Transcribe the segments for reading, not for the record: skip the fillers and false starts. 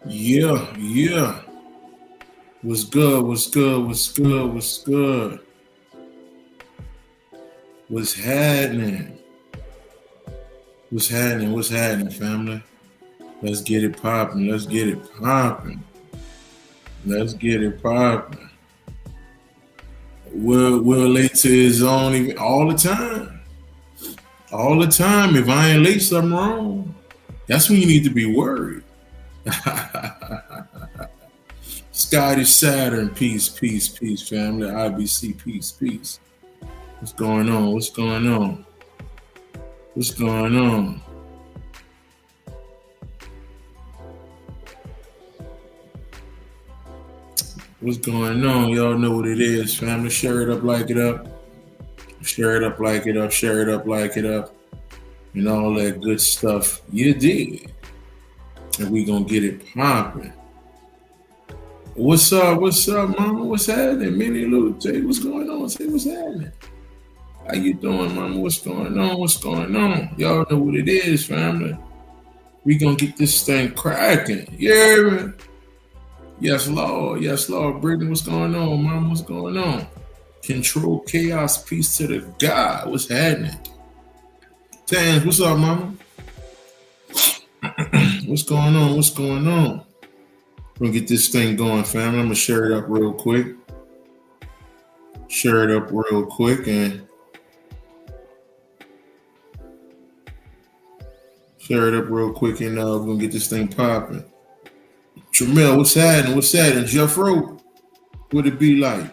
Yeah. What's good? What's good? What's good? What's good? What's happening? What's happening? What's happening, family? Let's get it popping. Let's get it popping. Let's get it popping. We're late to his own even all the time. All the time. If I ain't late, something wrong. That's when you need to be worried. Scotty Saturn, peace, family. IBC, peace. What's going on? What's going on? What's going on? What's going on? Y'all know what it is, family. Share it up, like it up. Share it up, like it up. Share it up, like it up. And all that good stuff. You did. And we gonna get it popping. What's up? What's up, mama? What's happening? Minnie Lou, say what's going on? Say what's happening. How you doing, mama? What's going on? What's going on? Y'all know what it is, family. We gonna get this thing cracking. Yeah. Yes, Lord. Yes, Lord. Brittany, what's going on, mama? What's going on? Control chaos, peace to the God. What's happening? Tans, what's up, mama? What's going on? What's going on? We're gonna get this thing going, family. I'm gonna share it up real quick. Share it up real quick and we're gonna get this thing popping. Tramel, what's happening? What's happening? Jeffro, what it be like?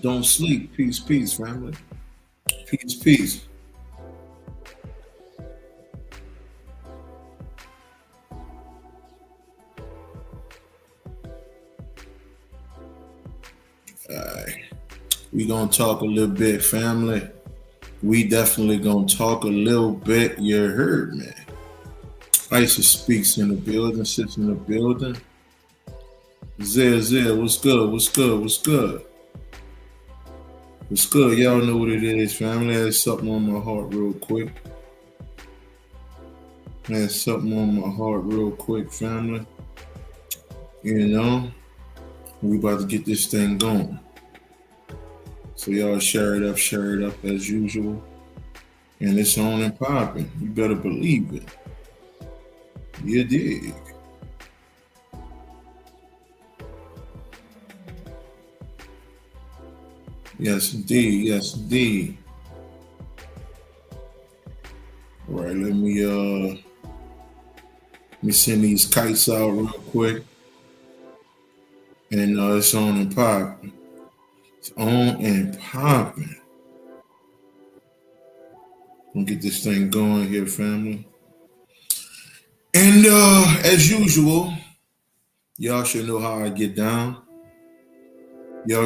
Don't sleep. Peace, family. Peace. Alright. We gonna talk a little bit, family. We definitely gonna talk a little bit. You heard me. Isa speaks in the building, sits in the building. Zell, what's good? What's good? Y'all know what it is, family. There's something on my heart real quick. Family. You know, we about to get this thing going. So y'all share it up as usual. And it's on and popping. You better believe it. You dig. Yes, indeed. All right, let me send these kites out real quick. And it's on and popping. Gonna get this thing going here, family. And as usual, y'all should know how I get down. You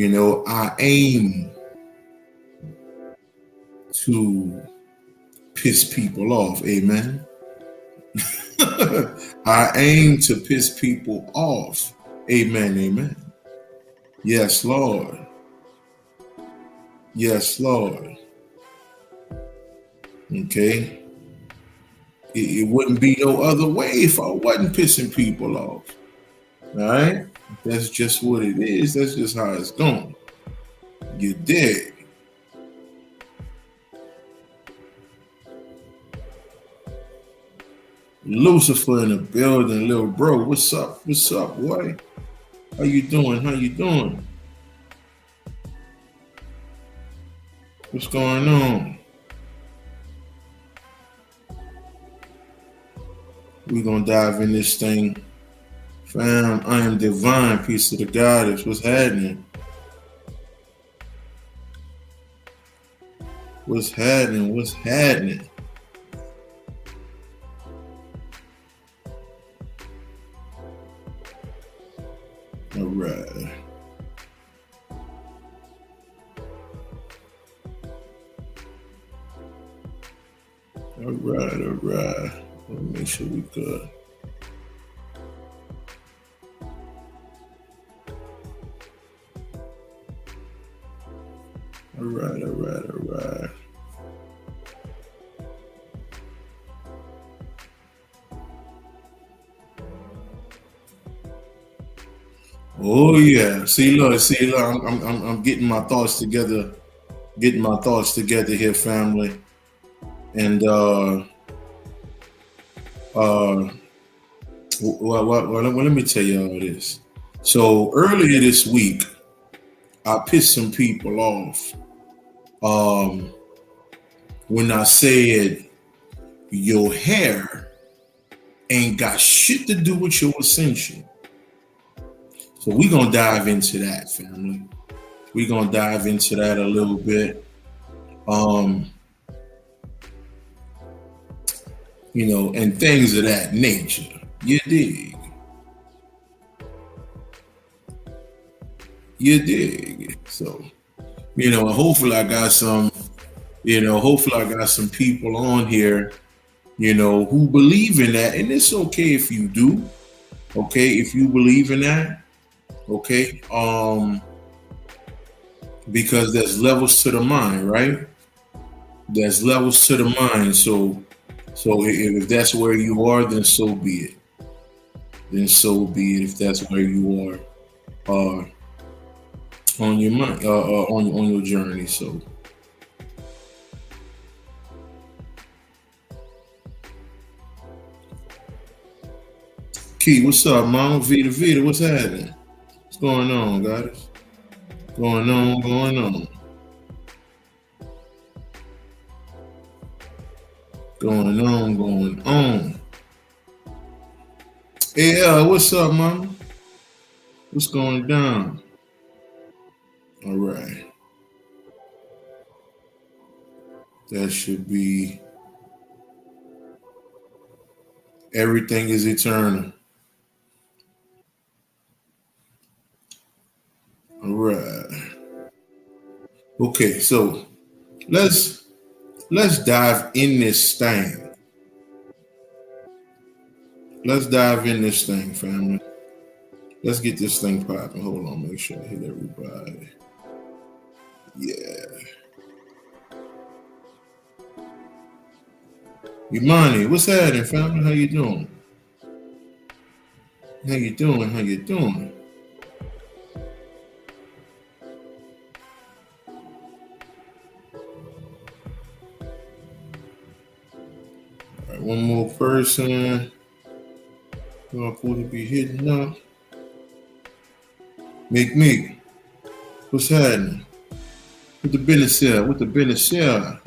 know, I aim to piss people off. Amen. I aim to piss people off. Amen. Yes, Lord. Okay. It wouldn't be no other way if I wasn't pissing people off. All right? That's just what it is. That's just how it's going. You dig? Lucifer in the building, little bro. What's up, boy? How you doing? What's going on? We're gonna dive in this thing. Fam, I am divine, peace to the goddess. What's happening? What's happening? All right. Let me make sure we good. All right. Oh yeah. See, look. I'm getting my thoughts together. Getting my thoughts together here, family. And uh, well, let me tell you all this. So earlier this week, I pissed some people off. Um, when I said your hair ain't got shit to do with your ascension. So we gonna dive into that, family. We gonna dive into that a little bit. Um, and things of that nature. You dig? You dig? So, hopefully I got some, hopefully I got some people on here, who believe in that. And it's okay if you do. Okay, if you believe in that. Okay. Because there's levels to the mind, right? There's levels to the mind. So if that's where you are, then so be it. Then so be it. If that's where you are, on your mind, on your journey. So, Key, what's up, Mama? Vita, what's happening? What's going on, guys? Going on, going on. Going on, going on. Hey, what's up, Mama? What's going down? All right. That should be everything is eternal. All right. Okay, so let's dive in this thing. Let's dive in this thing, family. Let's get this thing popping. Hold on, make sure I hit everybody. Yeah. Imani, what's happening, family? How you doing? How you doing? How you doing? All right, one more person. Going to be hitting up. Make. What's happening? With the business here? With the business here?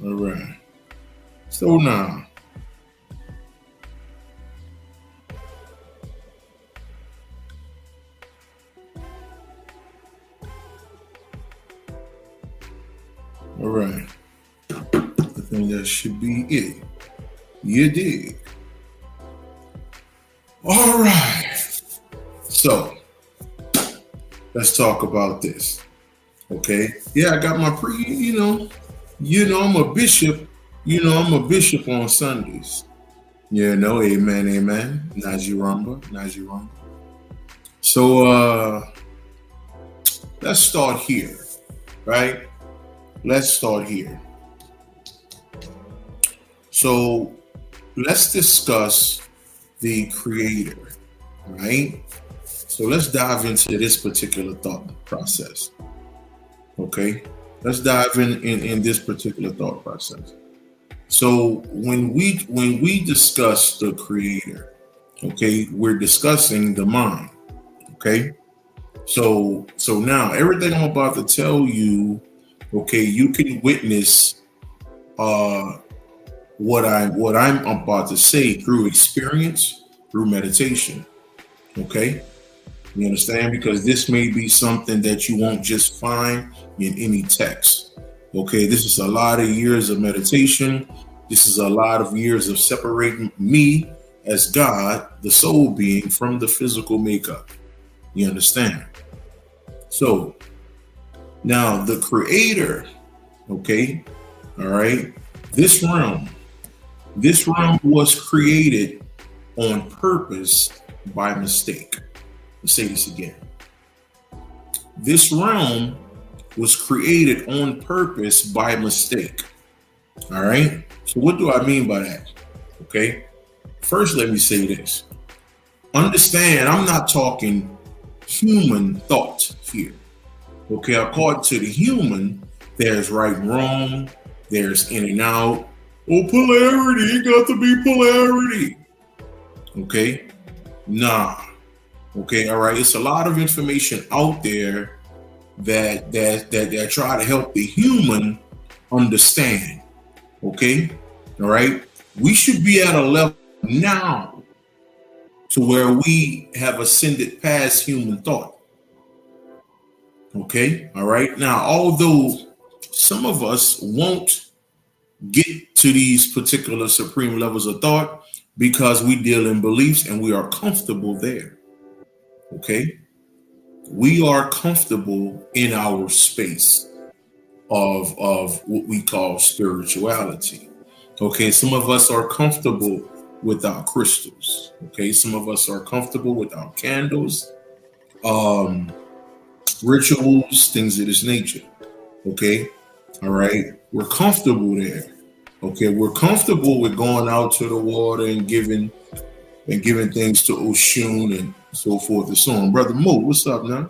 All right. So now, all right. I think that should be it. You dig? All right. So let's talk about this. Okay. Yeah, I got my I'm a bishop. I'm a bishop on Sundays. Amen. Najiramba. So let's start here, right? Let's start here. So let's discuss the creator, right? So let's dive into this particular thought process. Okay, let's dive in this particular thought process. So when we discuss the creator, okay, we're discussing the mind. Okay, so now everything I'm about to tell you, okay, you can witness what I'm about to say through experience, through meditation. Okay, you understand? Because this may be something that you won't just find in any text. Okay, this is a lot of years of meditation. This is a lot of years of separating me as God, the soul being, from the physical makeup. You understand? So now the creator, okay, all right, this realm was created on purpose by mistake. Let's say this again. This realm was created on purpose by mistake. All right. So what do I mean by that? Okay. First, let me say this. Understand, I'm not talking human thought here. Okay. According to the human, there's right and wrong, there's in and out. Oh, polarity. It got to be polarity. Okay. Nah. Okay. All right. It's a lot of information out there that try to help the human understand. Okay. All right. We should be at a level now to where we have ascended past human thought. Okay. All right. Now, although some of us won't get to these particular supreme levels of thought because we deal in beliefs and we are comfortable there. Okay. We are comfortable in our space of what we call spirituality. Okay. Some of us are comfortable with our crystals. Okay. Some of us are comfortable with our candles, um, rituals, things of this nature. Okay. All right. We're comfortable there. Okay. We're comfortable with going out to the water and giving things to Oshun and so forth and so on. Brother Mo, what's up now?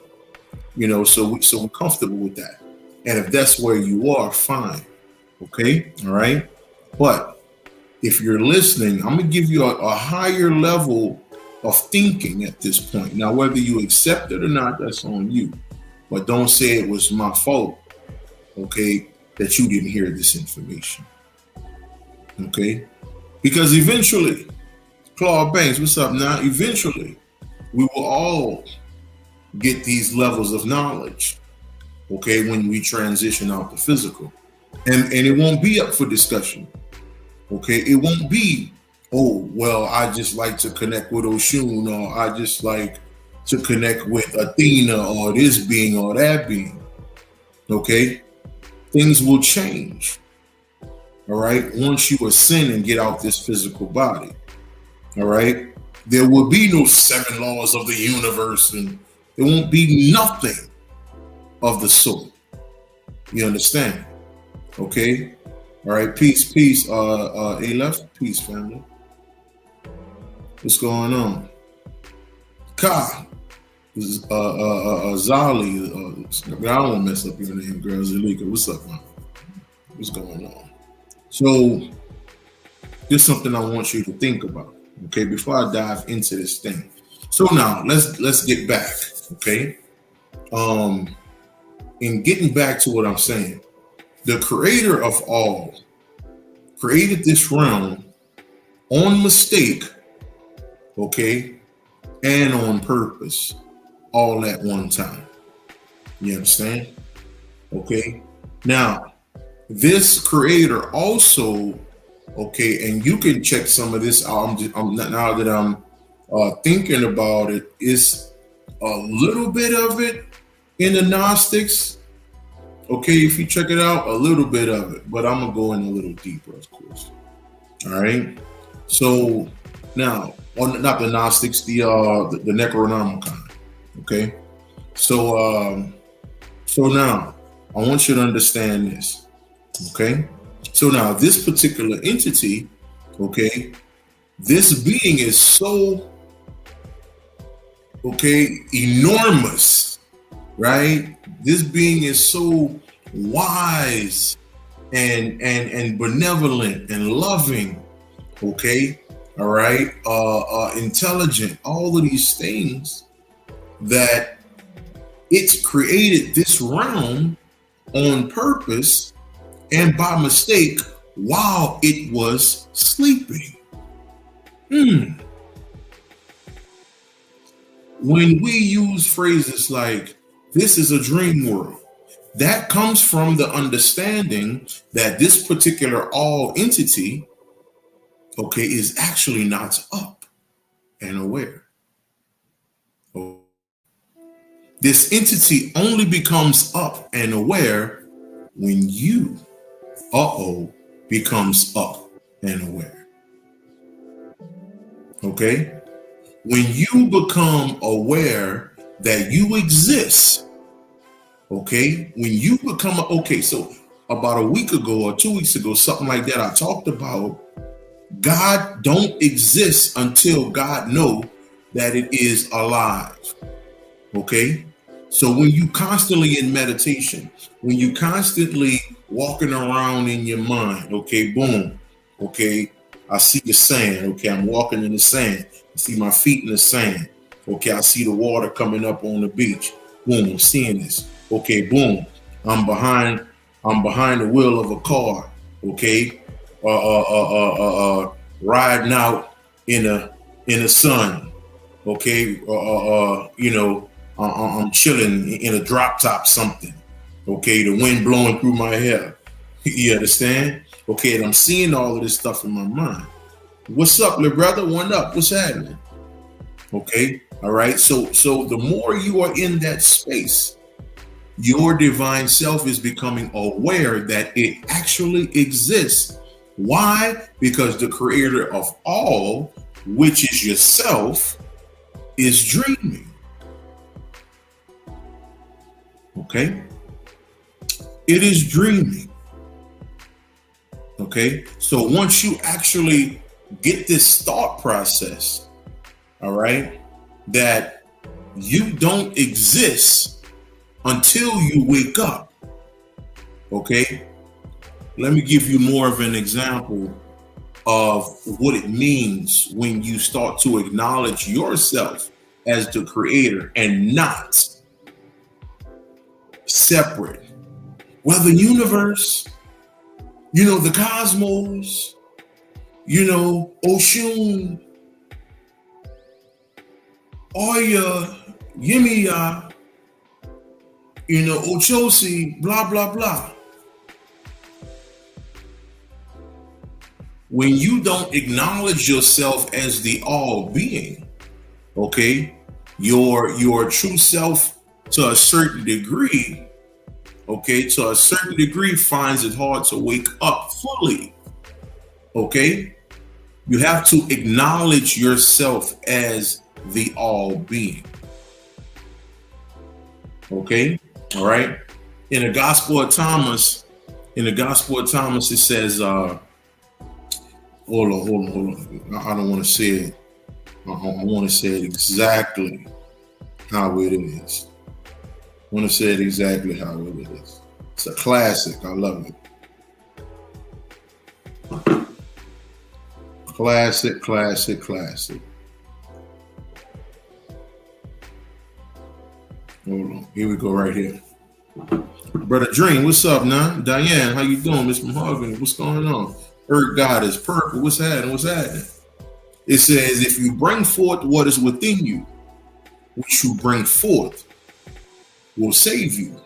So we're comfortable with that. And if that's where you are, fine. Okay. All right. But if you're listening, I'm gonna give you a higher level of thinking at this point. Now, whether you accept it or not, that's on you. But don't say it was my fault, okay, that you didn't hear this information. Okay? Because eventually, Claude Banks, what's up now? Eventually, we will all get these levels of knowledge, okay, when we transition out the physical. And it won't be up for discussion. Okay, it won't be, oh, well, I just like to connect with Oshun, or I just like to connect with Athena, or this being or that being. Okay, things will change. All right, once you ascend and get out this physical body. All right, there will be no 7 laws of the universe, and there won't be nothing of the sort. You understand? Okay. All right, peace, Aleph, peace, family. What's going on? Ka, Zali, I don't want to mess up your name, girl. Zalika, what's up, man? What's going on? So, there's something I want you to think about, okay, before I dive into this thing. So now, let's get back, okay? In getting back to what I'm saying, the creator of all created this realm on mistake, okay, and on purpose, all at one time. You understand? Okay. Now, this creator also, okay, and you can check some of this out. Now that I'm thinking about it, it's a little bit of it in the Gnostics. Okay, if you check it out, a little bit of it, but I'm gonna go in a little deeper, of course. All right. So now, not the Gnostics, the Necronomicon. Okay. So now I want you to understand this. Okay. So now this particular entity, okay, this being is so enormous, right? This being is so wise and benevolent and loving, okay, all right, intelligent, all of these things, that it's created this realm on purpose and by mistake while it was sleeping. When we use phrases like, this is a dream world, that comes from the understanding that this particular all entity, okay, is actually not up and aware. This entity only becomes up and aware when you, becomes up and aware. Okay? When you become aware that you exist, okay? When you become, so about a week ago or 2 weeks ago, something like that. I talked about God don't exist until God know that it is alive. Okay? So when you constantly in meditation, when you constantly walking around in your mind, okay, boom, okay, I see the sand, okay, I'm walking in the sand, I see my feet in the sand, okay, I see the water coming up on the beach, boom, I'm seeing this, okay, boom, I'm behind the wheel of a car, okay, riding out in the sun, okay, I'm chilling in a drop top something. Okay, the wind blowing through my hair. You understand? Okay, and I'm seeing all of this stuff in my mind. What's up, little brother? One up. What's happening? Okay, all right. So the more you are in that space, your divine self is becoming aware that it actually exists. Why? Because the creator of all, which is yourself, is dreaming. Okay? It is dreaming. Okay? So once you actually get this thought process, all right, that you don't exist until you wake up. Okay? Let me give you more of an example of what it means when you start to acknowledge yourself as the creator and not separate. Well, the universe, the cosmos, Oshun, Oya, Yimiya, Ochosi, blah, blah, blah. When you don't acknowledge yourself as the all being, okay, your true self to a certain degree, finds it hard to wake up fully. Okay, you have to acknowledge yourself as the all being. Okay, all right. In the Gospel of Thomas, it says, hold on. I don't want to say it. I want to say it exactly how it is. I want to say it exactly how it is. It's a classic. I love it. Classic. Hold on. Here we go right here. Brother Dream, what's up, now? Diane, how you doing? Miss Mahogany, what's going on? Earth Goddess, Purple, what's happening? It says, if you bring forth what is within you, which you bring forth will save you.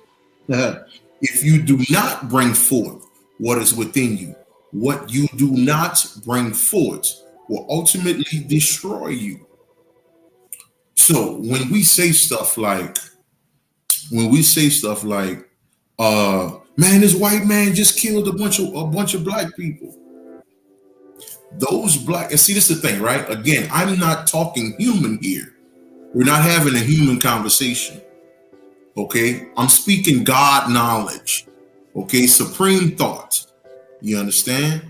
If you do not bring forth what is within you, what you do not bring forth will ultimately destroy you. So when we say stuff like, man, this white man just killed a bunch of black people. Those black, and see, this is the thing, right? Again, I'm not talking human here. We're not having a human conversation. Okay, I'm speaking God knowledge. Okay, supreme thought. You understand?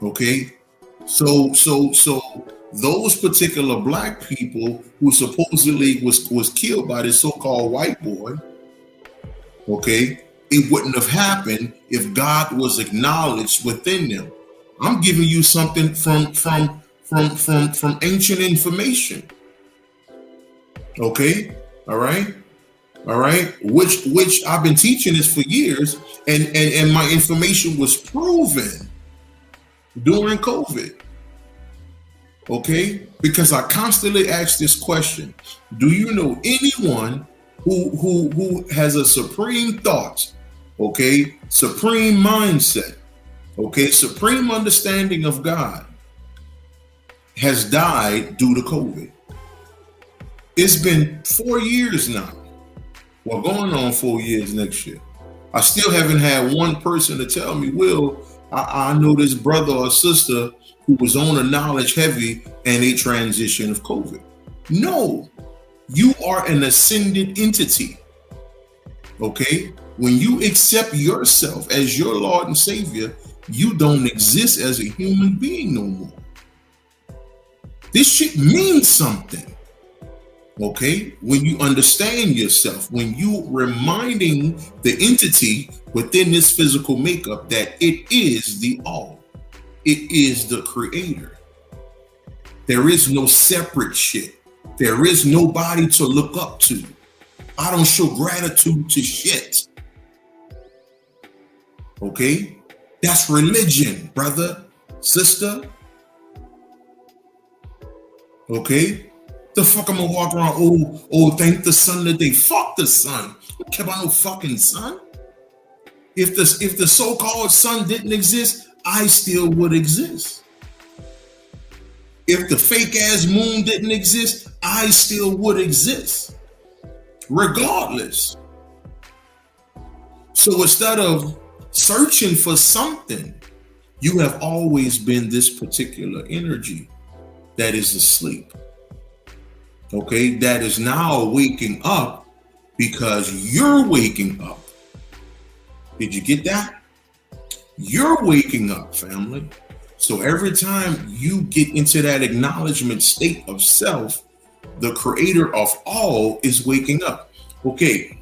Okay, so those particular black people who supposedly was killed by this so-called white boy. Okay, it wouldn't have happened if God was acknowledged within them. I'm giving you something from ancient information. Okay, all right, which I've been teaching this for years, and my information was proven during COVID. Okay, because I constantly ask this question: do you know anyone who has a supreme thought, okay, supreme mindset, okay, supreme understanding of God, has died due to COVID? It's been 4 years now. Well, going on 4 years next year. I still haven't had one person to tell me, Will, I know this brother or sister who was on a knowledge heavy and a transition of COVID. No, you are an ascended entity. Okay? When you accept yourself as your Lord and Savior, you don't exist as a human being no more. This shit means something. Okay? When you understand yourself, when you reminding the entity within this physical makeup that it is the all, it is the creator. There is no separate shit. There is nobody to look up to. I don't show gratitude to shit. Okay? That's religion, brother, sister. Okay? The fuck I'm gonna walk around, thank the sun today. Fuck the sun. I don't care about no fucking sun. If the so-called sun didn't exist, I still would exist. If the fake ass moon didn't exist, I still would exist. Regardless. So instead of searching for something, you have always been this particular energy that is asleep. Okay, that is now waking up because you're waking up. Did you get that? You're waking up, family. So every time you get into that acknowledgement state of self, the creator of all is waking up. Okay,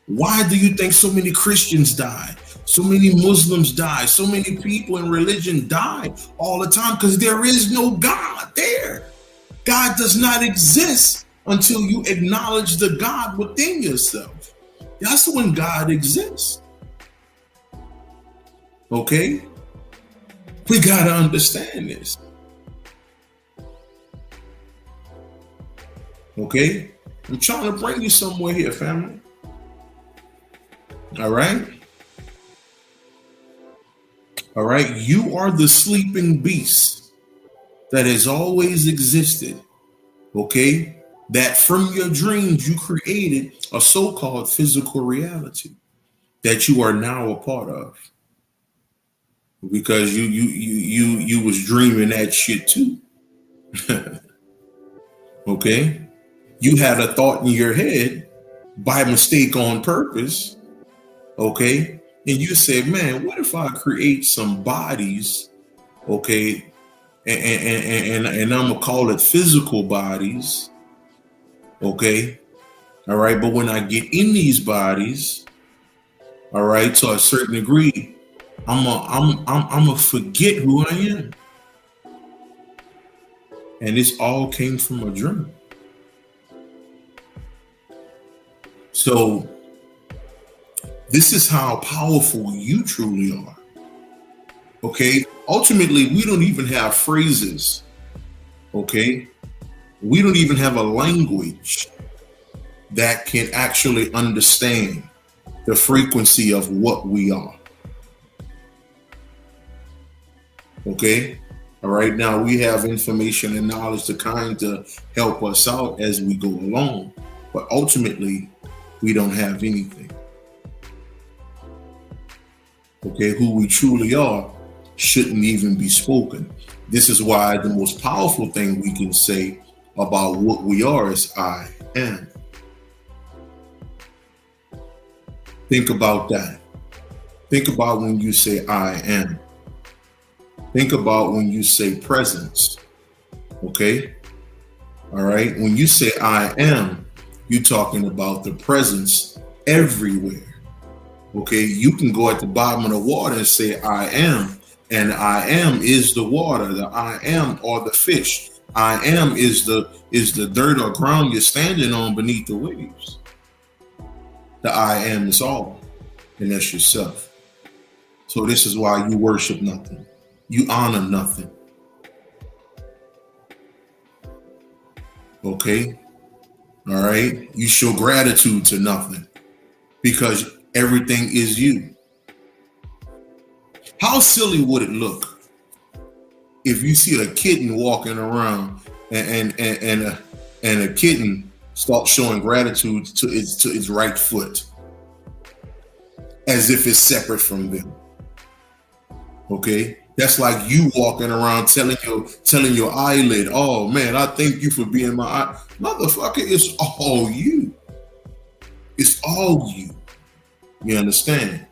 why do you think so many Christians die? So many Muslims die? So many people in religion die all the time? Because there is no God there. God does not exist until you acknowledge the God within yourself. That's when God exists. Okay? We got to understand this. Okay? I'm trying to bring you somewhere here, family. All right? All right? You are the sleeping beast that has always existed, okay? That from your dreams you created a so-called physical reality that you are now a part of, because you was dreaming that shit too. Okay? You had a thought in your head by mistake on purpose, okay? And you said, man, what if I create some bodies, okay? And I'm gonna call it physical bodies, okay, all right. But when I get in these bodies, all right, to a certain degree, I'm gonna forget who I am, and this all came from a dream. So this is how powerful you truly are. Okay, ultimately, we don't even have phrases. Okay, we don't even have a language that can actually understand the frequency of what we are. Okay, all right, now we have information and knowledge to kind of help us out as we go along, but ultimately, we don't have anything. Okay, who we truly are shouldn't even be spoken. This is why the most powerful thing we can say about what we are is I am. Think about that. Think about when you say I am. Think about when you say presence. Okay? All right? When you say I am, you're talking about the presence everywhere. Okay? You can go at the bottom of the water and say I am. And I am is the water. The I am or the fish. I am is the dirt or ground you're standing on beneath the waves. The I am is all, and that's yourself. So this is why you worship nothing. You honor nothing. Okay? All right? You show gratitude to nothing because everything is you. How silly would it look if you see a kitten walking around and a kitten starts showing gratitude to its right foot as if it's separate from them? Okay, that's like you walking around telling your eyelid, "Oh man, I thank you for being my eye." Motherfucker, it's all you. It's all you. You understand?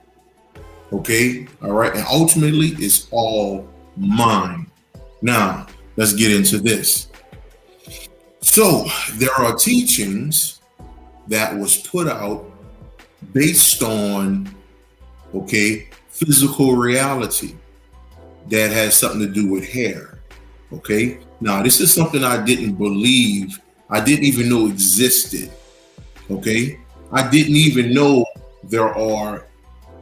Okay, all right, and ultimately it's all mine. Now let's get into this. So there are teachings that was put out based on, okay, physical reality that has something to do with hair. Okay, now this is something I didn't believe, I didn't even know existed. Okay, I didn't even know there are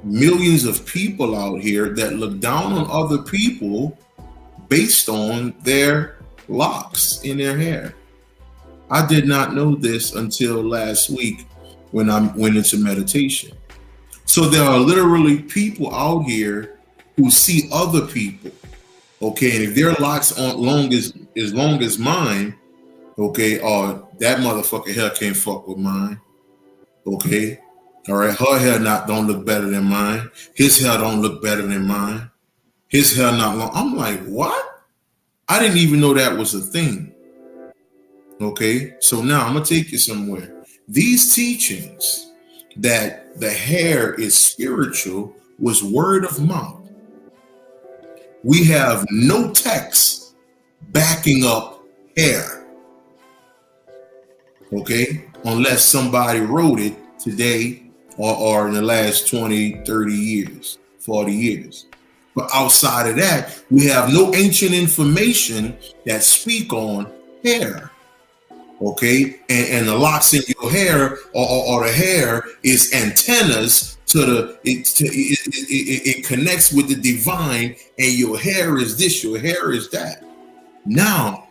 millions of people out here that look down on other people based on their locks in their hair. I did not know this until last week when I went into meditation. So there are literally people out here who see other people, okay, and if their locks aren't long as mine, okay, that motherfucker hair can't fuck with mine, okay, all right, her hair don't look better than mine, his hair don't look better than mine, his hair not long. I'm like, what? I didn't even know that was a thing. Okay, so now I'm gonna take you somewhere. These teachings that the hair is spiritual was word of mouth. We have no text backing up hair. Okay, unless somebody wrote it today or in the last 20, 30 years, 40 years. But outside of that, we have no ancient information that speak on hair. Okay, and the locks in your hair or the hair is antennas to it connects with the divine, and your hair is this, your hair is that. Now,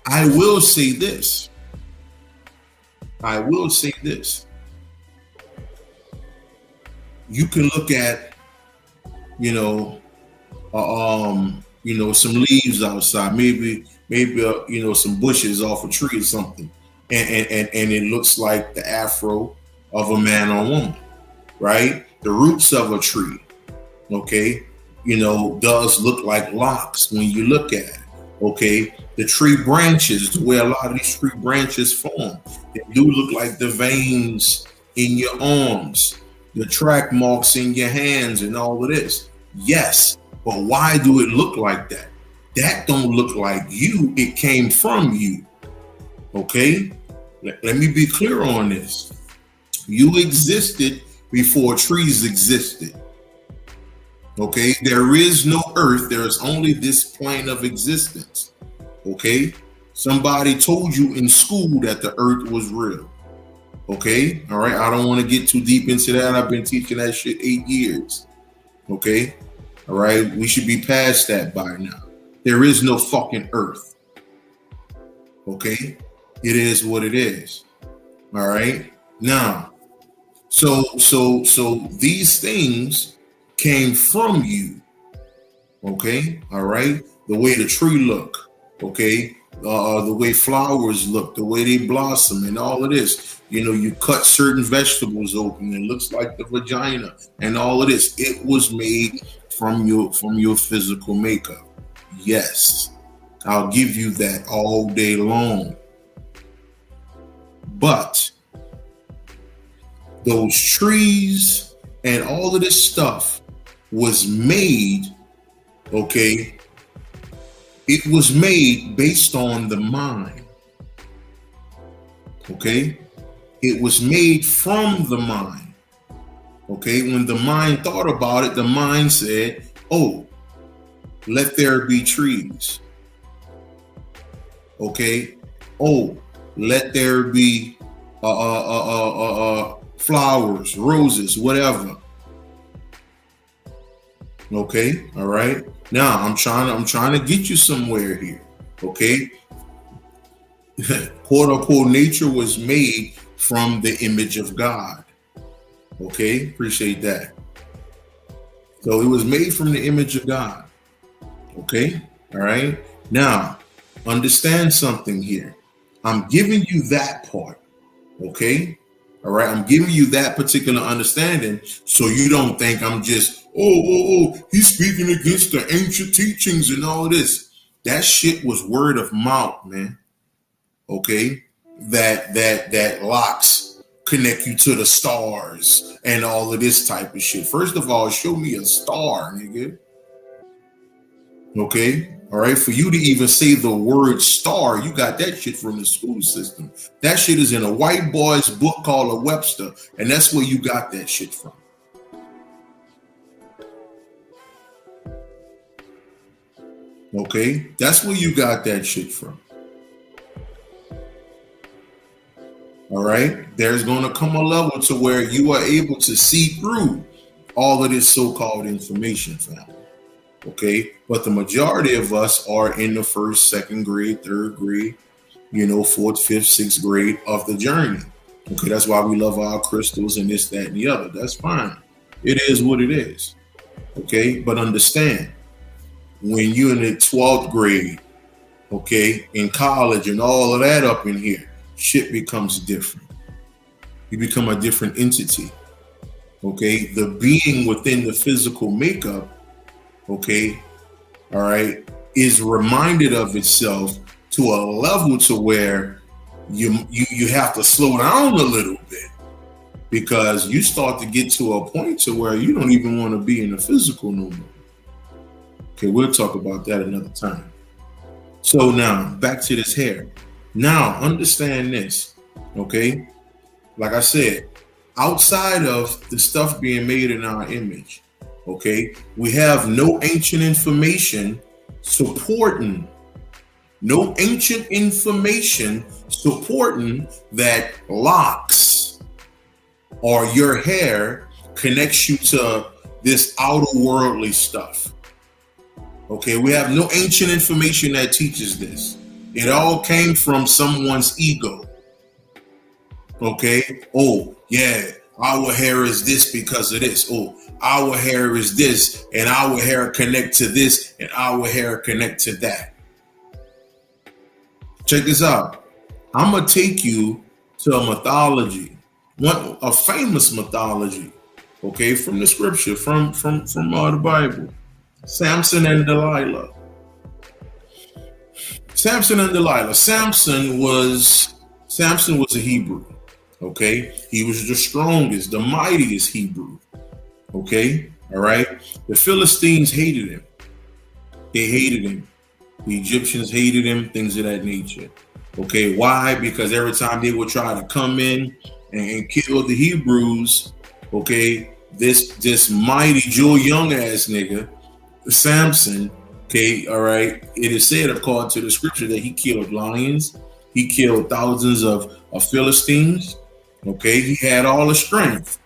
I will say this. You can look at, some leaves outside, maybe some bushes off a tree or something, and it looks like the afro of a man or woman, right? The roots of a tree, okay, does look like locks when you look at it. Okay, the tree branches, the way a lot of these tree branches form, they do look like the veins in your arms, the track marks in your hands, and all of this. Yes, but why do it look like that? That don't look like you. It came from you. Okay? Let me be clear on this. You existed before trees existed. Okay? There is no earth. There is only this plane of existence. Okay? Somebody told you in school that the earth was real. Okay? All right? I don't want to get too deep into that. I've been teaching that shit 8 years. Okay? All right? We should be past that by now. There is no fucking earth. Okay? It is what it is. All right? Now, so these things came from you. Okay? All right? The way the tree look. Okay? The way flowers look, the way they blossom, and all of this. You cut certain vegetables open, it looks like the vagina, and all of this. It was made from your physical makeup. Yes, I'll give you that all day long. But those trees and all of this stuff was made, okay? It was made based on the mind. Okay? It was made from the mind. Okay? When the mind thought about it, the mind said, oh, let there be trees. Okay? Oh, let there be flowers, roses, whatever. Okay? All right? Now, I'm trying to get you somewhere here. Okay? Quote unquote, nature was made from the image of God. Okay? Appreciate that. So it was made from the image of God. Okay? All right? Now, understand something here. I'm giving you that part. Okay? All right? I'm giving you that particular understanding so you don't think I'm just, he's speaking against the ancient teachings and all this. That shit was word of mouth, man. Okay? That locks connect you to the stars and all of this type of shit. First of all, show me a star, nigga. Okay? All right? For you to even say the word star, you got that shit from the school system. That shit is in a white boy's book called a Webster, and that's where you got that shit from. Okay? That's where you got that shit from. All right? There's going to come a level to where you are able to see through all of this so-called information, family. Okay? But the majority of us are in the first, second grade, third grade, fourth, fifth, sixth grade of the journey. Okay? That's why we love our crystals and this, that, and the other. That's fine. It is what it is. Okay? But understand, when you're in the 12th grade, okay, in college and all of that up in here, shit becomes different. You become a different entity. Okay? The being within the physical makeup, okay, all right, is reminded of itself to a level to where you have to slow down a little bit, because you start to get to a point to where you don't even want to be in the physical no more. Okay, we'll talk about that another time. So now, back to this hair. Now, understand this, okay? Like I said, outside of the stuff being made in our image, okay, we have no ancient information supporting that locks or your hair connects you to this outer worldly stuff. Okay, we have no ancient information that teaches this. It all came from someone's ego. Okay, oh yeah, our hair is this because of this. Oh, our hair is this, and our hair connect to this, and our hair connect to that. Check this out. I'm gonna take you to a mythology, a famous mythology, okay, from the scripture, from the Bible. Samson and Delilah. Samson was a Hebrew. Okay, he was the strongest, the mightiest Hebrew. Okay, all right. The Philistines hated him. They hated him. The Egyptians hated him, things of that nature. Okay, why? Because every time they would try to come in and kill the Hebrews, okay, this mighty Joe Young ass nigga, Samson, okay, all right, it is said according to the scripture that he killed lions, he killed thousands of Philistines, okay, he had all the strength,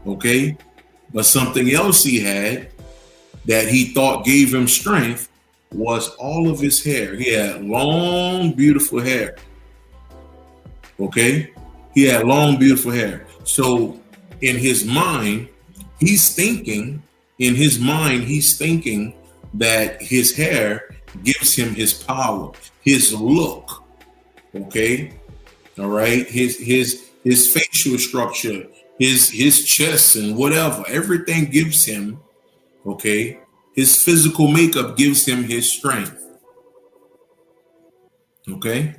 okay, but something else he had that he thought gave him strength was all of his hair. He had long, beautiful hair, okay, he had long, beautiful hair. So in his mind, he's thinking that his hair gives him his power, his look, okay, all right, his facial structure, his chest and whatever, everything gives him, okay, his physical makeup gives him his strength, okay,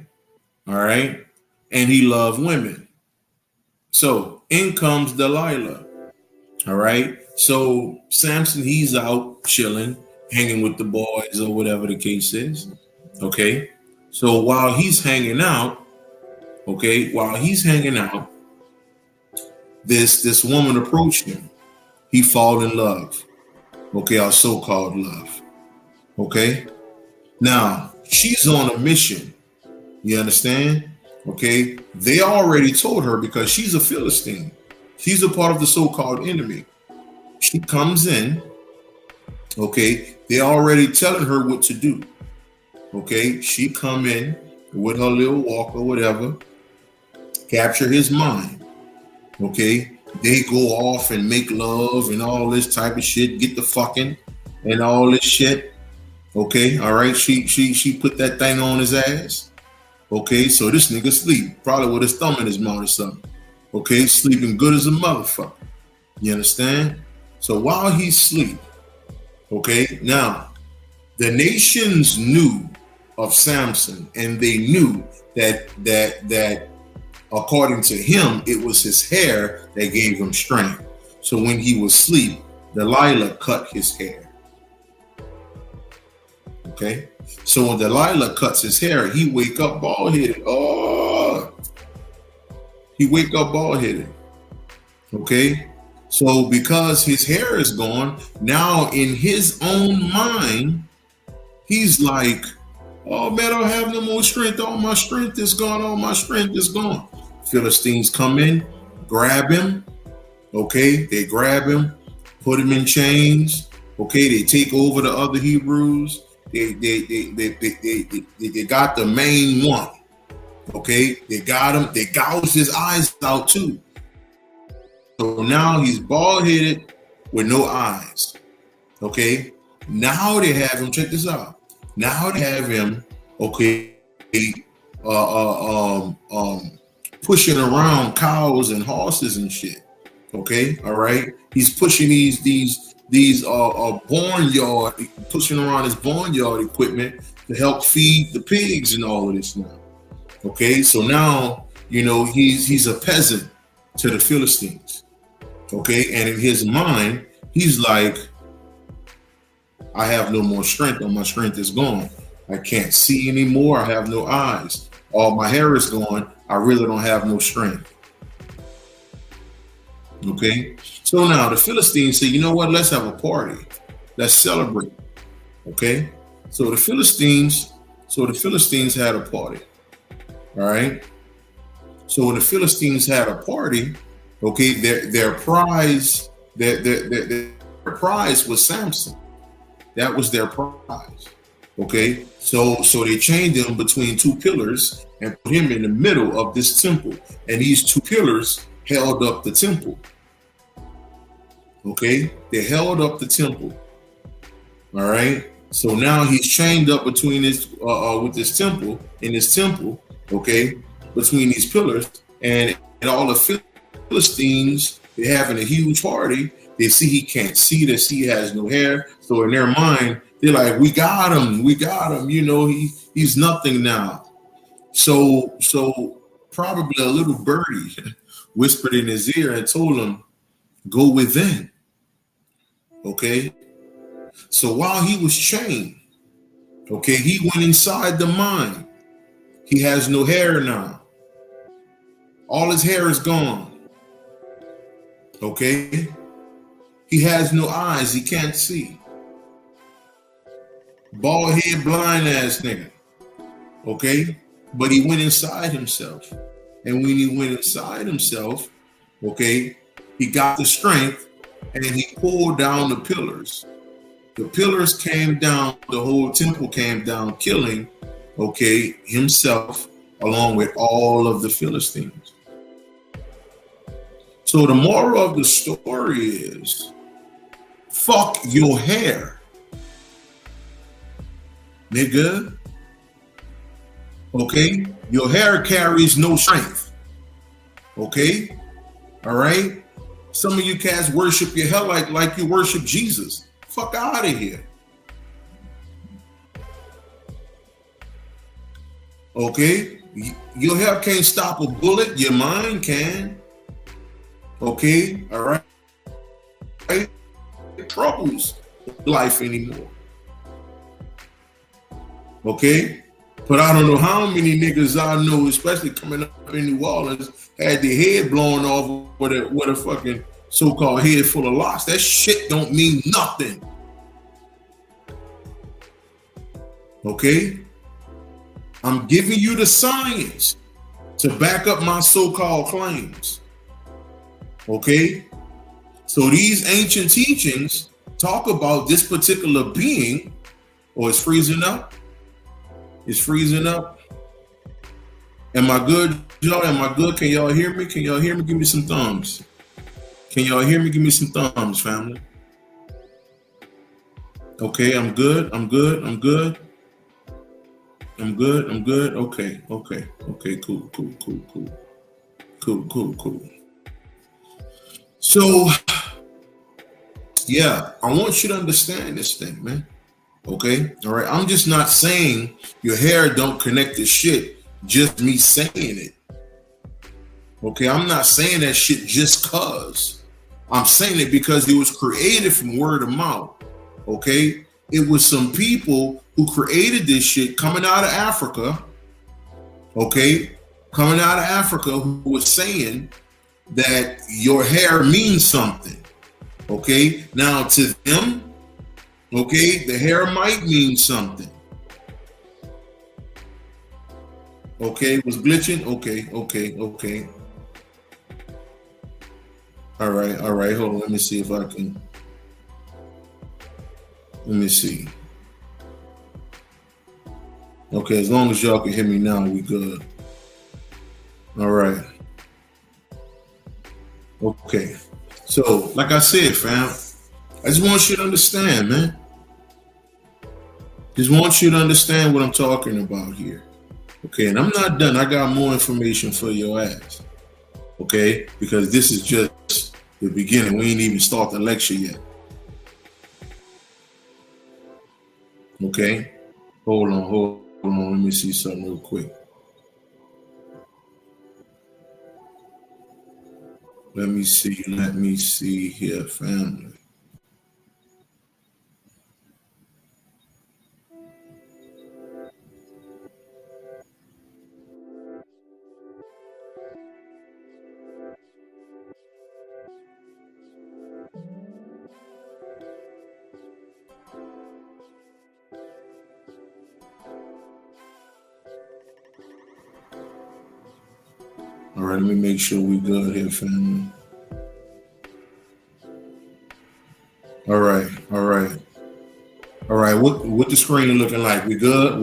all right, and he loved women. So in comes Delilah, all right. So Samson, he's out chilling, hanging with the boys or whatever the case is. Okay. So while he's hanging out, this woman approached him. He fall in love. Okay, our so-called love. Okay. Now she's on a mission. You understand? Okay. They already told her, because she's a Philistine. She's a part of the so-called enemy. She comes in, okay, they already telling her what to do. Okay, she come in with her little walk or whatever, capture his mind. Okay, they go off and make love and all this type of shit, get the fucking and all this shit. Okay, all right, she put that thing on his ass. Okay, so this nigga sleep, probably with his thumb in his mouth or something. Okay, sleeping good as a motherfucker. You understand? So while he's asleep, okay, now the nations knew of Samson, and they knew that according to him, it was his hair that gave him strength. So when he was asleep, Delilah cut his hair. Okay? So when Delilah cuts his hair, he wake up bald-headed. Oh! He wake up bald-headed. Okay? So because his hair is gone, now in his own mind, he's like, oh man, I don't have no more strength. All my strength is gone. All my strength is gone. Philistines come in, grab him. Okay, they grab him, put him in chains. Okay, they take over the other Hebrews. They got the main one. Okay, they got him. They gouged his eyes out too. So now he's bald-headed with no eyes. Okay, now they have him. Check this out. Now they have him. Okay, pushing around cows and horses and shit. Okay, all right. He's pushing these barnyard, pushing around his barnyard equipment to help feed the pigs and all of this now. Okay, so now he's a peasant to the Philistines. Okay, and in his mind, he's like, I have no more strength. All my strength is gone. I can't see anymore. I have no eyes. All my hair is gone. I really don't have no strength. Okay, so now the Philistines say, you know what? Let's have a party. Let's celebrate. Okay, so the Philistines had a party. All right. So when the Philistines had a party, okay, their prize, their prize was Samson. That was their prize. Okay, so they chained him between two pillars and put him in the middle of this temple, and these two pillars held up the temple. Okay, they held up the temple. All right, so now he's chained up between this with this temple, in this temple. Okay, between these pillars, and all the Philistines, they're having a huge party. They see he can't see. They see he has no hair. So in their mind, they're like, we got him. He's nothing now. So probably a little birdie whispered in his ear and told him, go within. Okay. So while he was chained, okay, he went inside the mine. He has no hair now. All his hair is gone. Okay. He has no eyes. He can't see. Bald head, blind ass nigga. Okay. But he went inside himself. And when he went inside himself, okay, he got the strength and he pulled down the pillars. The pillars came down, the whole temple came down, killing, okay, himself along with all of the Philistines. So the moral of the story is, fuck your hair, nigga. Okay, your hair carries no strength. Okay, all right. Some of you cats worship your hair like you worship Jesus. Fuck out of here. Okay, your hair can't stop a bullet. Your mind can. Okay, all right. Troubles life anymore. Okay. But I don't know how many niggas I know, especially coming up in New Orleans, had their head blown off with a fucking so-called head full of locks. That shit don't mean nothing. Okay? I'm giving you the science to back up my so-called claims. Okay? So these ancient teachings talk about this particular being, or it's freezing up. It's freezing up. Am I good, y'all? Am I good? Can y'all hear me? Can y'all hear me? Give me some thumbs. Can y'all hear me? Give me some thumbs, family. Okay, I'm good. I'm good. I'm good. I'm good. I'm good. Okay. Okay. Okay. Cool. Cool. Cool. Cool. Cool. Cool. Cool. So, yeah, I want you to understand this thing, man. Okay, all right. I'm just not saying your hair don't connect to shit. Just me saying it. Okay, I'm not saying that shit just cause. I'm saying it because it was created from word of mouth. Okay, it was some people who created this shit coming out of Africa. Okay, coming out of Africa, who was saying that your hair means something. Okay, now to them, okay, the hair might mean something. Okay, it was glitching. Okay. All right. Hold on. Let me see if I can. Let me see. Okay, as long as y'all can hear me now, we good. All right. Okay. So, like I said, fam, I just want you to understand, man. Just want you to understand what I'm talking about here. Okay, and I'm not done. I got more information for your ass. Okay, because this is just the beginning. We ain't even start the lecture yet. Okay, hold on. Let me see something real quick. Let me see here, family. All right, let me make sure we good here, family. All right. What the screen looking like? We good.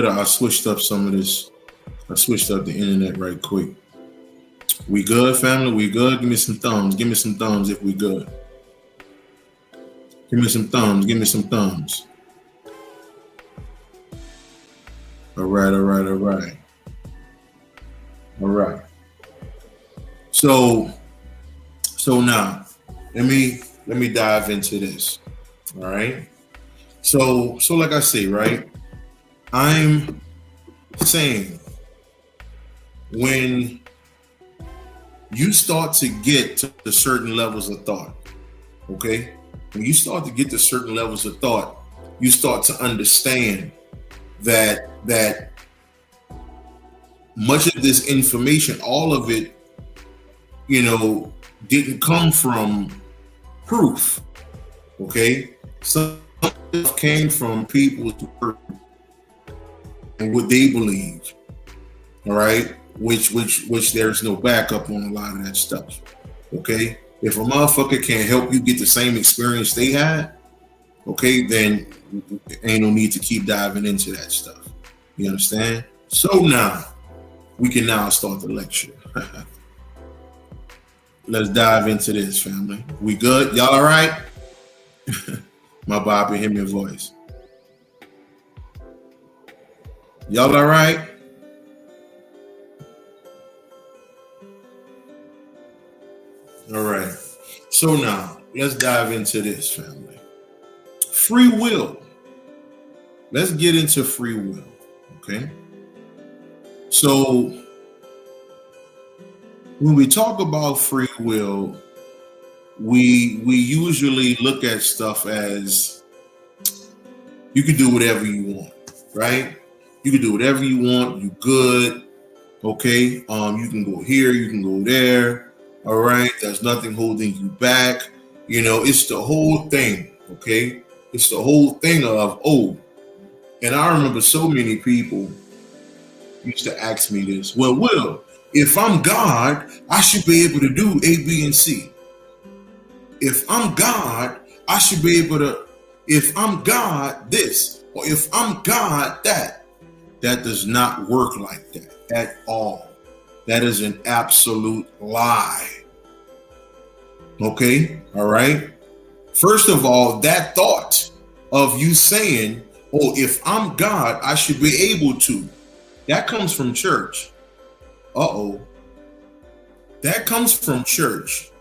I switched up some of this. I switched up the internet right quick. We good, family? We good? Give me some thumbs. If we good. Give me some thumbs. All right. So now let me dive into this. All right. So like I say, right? I'm saying when you start to get to certain levels of thought, okay? When you start to get to certain levels of thought, you start to understand that much of this information, all of it, didn't come from proof. Okay? Some came from people's word and what they believe. All right? Which there's no backup on a lot of that stuff. Okay? If a motherfucker can't help you get the same experience they had, okay, then ain't no need to keep diving into that stuff. You understand? So now, we can now start the lecture. Let's dive into this, family. We good? Y'all all right? My Bobby, hear my voice. Y'all all right? All right. So now, let's dive into this, family. Free will. Let's get into free will, okay? So, when we talk about free will, we usually look at stuff as you can do whatever you want, right? You can do whatever you want. You good, okay? You can go here, you can go there. All right, there's nothing holding you back. It's the whole thing, okay? It's the whole thing of, and I remember so many people used to ask me this. Well, Will, if I'm God, I should be able to do A, B, and C. If I'm God, I should be able to, if I'm God this, or if I'm God that. That does not work like that at all. That is an absolute lie. Okay? All right? First of all, that thought of you saying, if I'm God, I should be able to. That comes from church. That comes from church.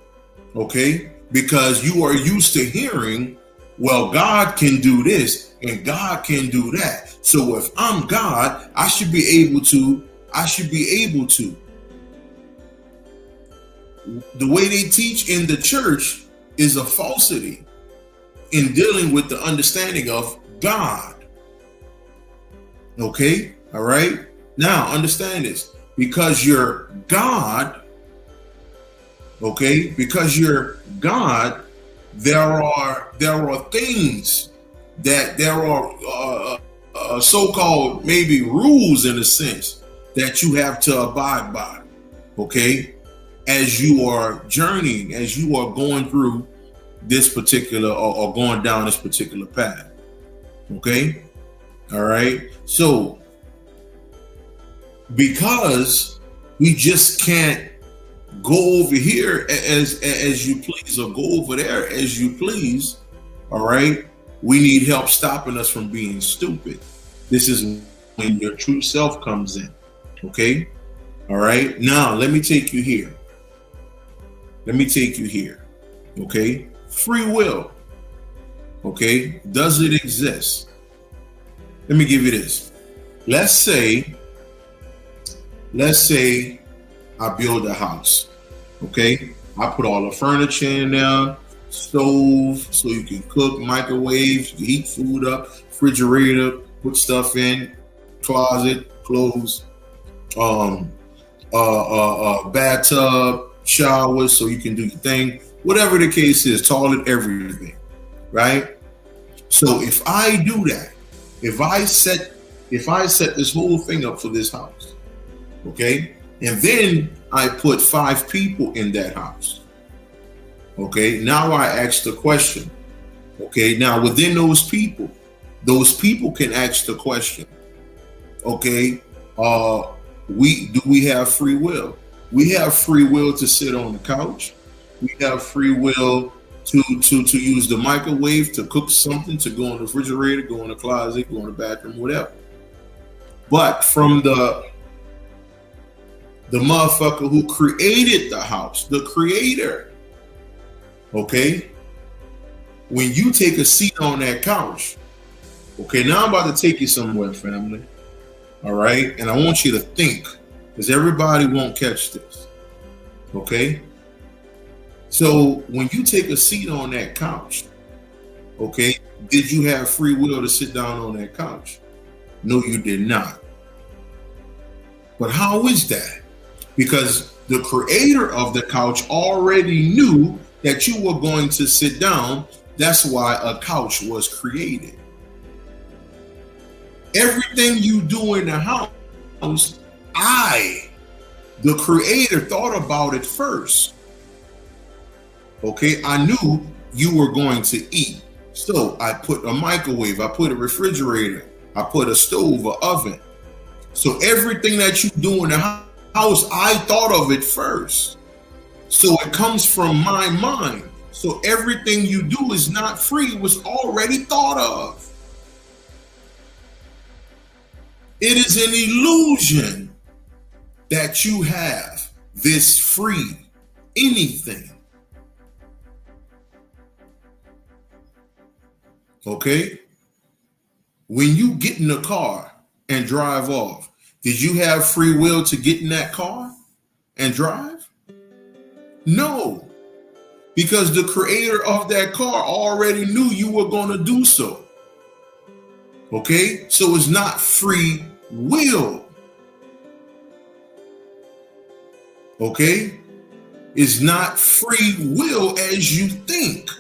Okay? Because you are used to hearing, well, God can do this and God can do that. So if I'm God, I should be able to. the way they teach in the church is a falsity in dealing with the understanding of God. Okay, all right. Now understand this: because you're God, okay, because you're God, there are things that there are so-called maybe rules in a sense that you have to abide by. Okay, as you are journeying, as you are going through this particular or going down this particular path. Okay, all right. So because we just can't go over here as you please or go over there as you please, all right, we need help stopping us from being stupid. This is when your true self comes in. Okay, all right. Now let me take you here. Okay, free will. Okay, does it exist? Let me give you this. Let's say I build a house. Okay, I put all the furniture in there, stove so you can cook, microwave, you can heat food up, refrigerator, put stuff in, closet, clothes, bathtub, shower so you can do your thing, whatever the case is, toilet, everything, right? So if I do that, if I set this whole thing up for this house, okay, and then I put 5 people in that house, okay, now I ask the question, okay, now within those people can ask the question, okay, we have free will. We have free will to sit on the couch. We have free will to use the microwave, to cook something, to go in the refrigerator, go in the closet, go in the bathroom, whatever. But from the motherfucker who created the house, the creator, okay, when you take a seat on that couch, okay, now I'm about to take you somewhere, family, all right, and I want you to think, because everybody won't catch this, okay? So when you take a seat on that couch, okay, did you have free will to sit down on that couch? No, you did not. But how is that? Because the creator of the couch already knew that you were going to sit down. That's why a couch was created. Everything you do in the house, the creator, thought about it first. Okay, I knew you were going to eat. So I put a microwave, I put a refrigerator, I put a stove, an oven. So everything that you do in the house, I thought of it first. So it comes from my mind. So everything you do is not free, it was already thought of. It is an illusion that you have this free anything. Okay? When you get in the car and drive off, did you have free will to get in that car and drive? No, because the creator of that car already knew you were going to do so. Okay? So it's not free will. Okay? It's not free will as you think.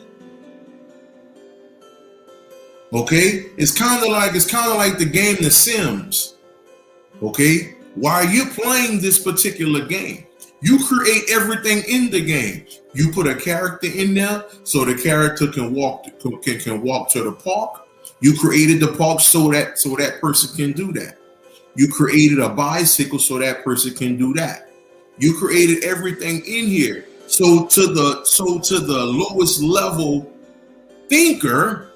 Okay? It's kind of like the game The Sims. Okay? While you're playing this particular game, you create everything in the game. You put a character in there so the character can walk to the park. You created the park so that person can do that. You created a bicycle so that person can do that. You created everything in here. So to the lowest level thinker,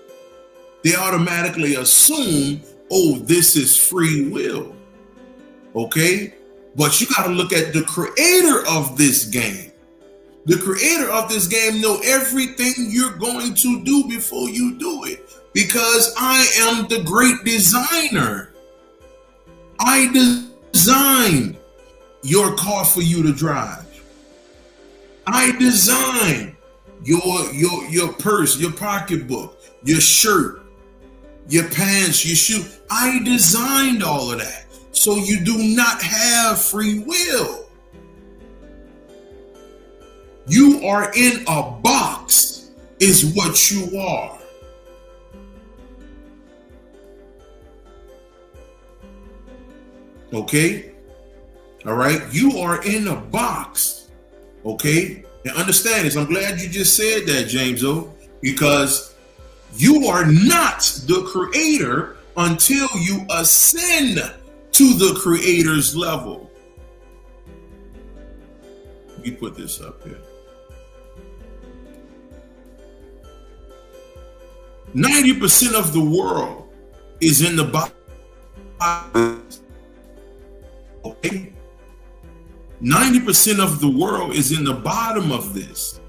they automatically assume, oh, this is free will. Okay? But you got to look at the creator of this game. The creator of this game know everything you're going to do before you do it. Because I am the great designer. I designed your car for you to drive. I designed your purse, your pocketbook, your shirt, your pants, your shoe. I designed all of that. So you do not have free will. You are in a box, is what you are. Okay? All right? You are in a box. Okay? And understand this. I'm glad you just said that, James O, because you are not the creator until you ascend to the creator's level. Let me put this up here. 90% of the world is in the bottom. Okay? 90% of the world is in the bottom of this.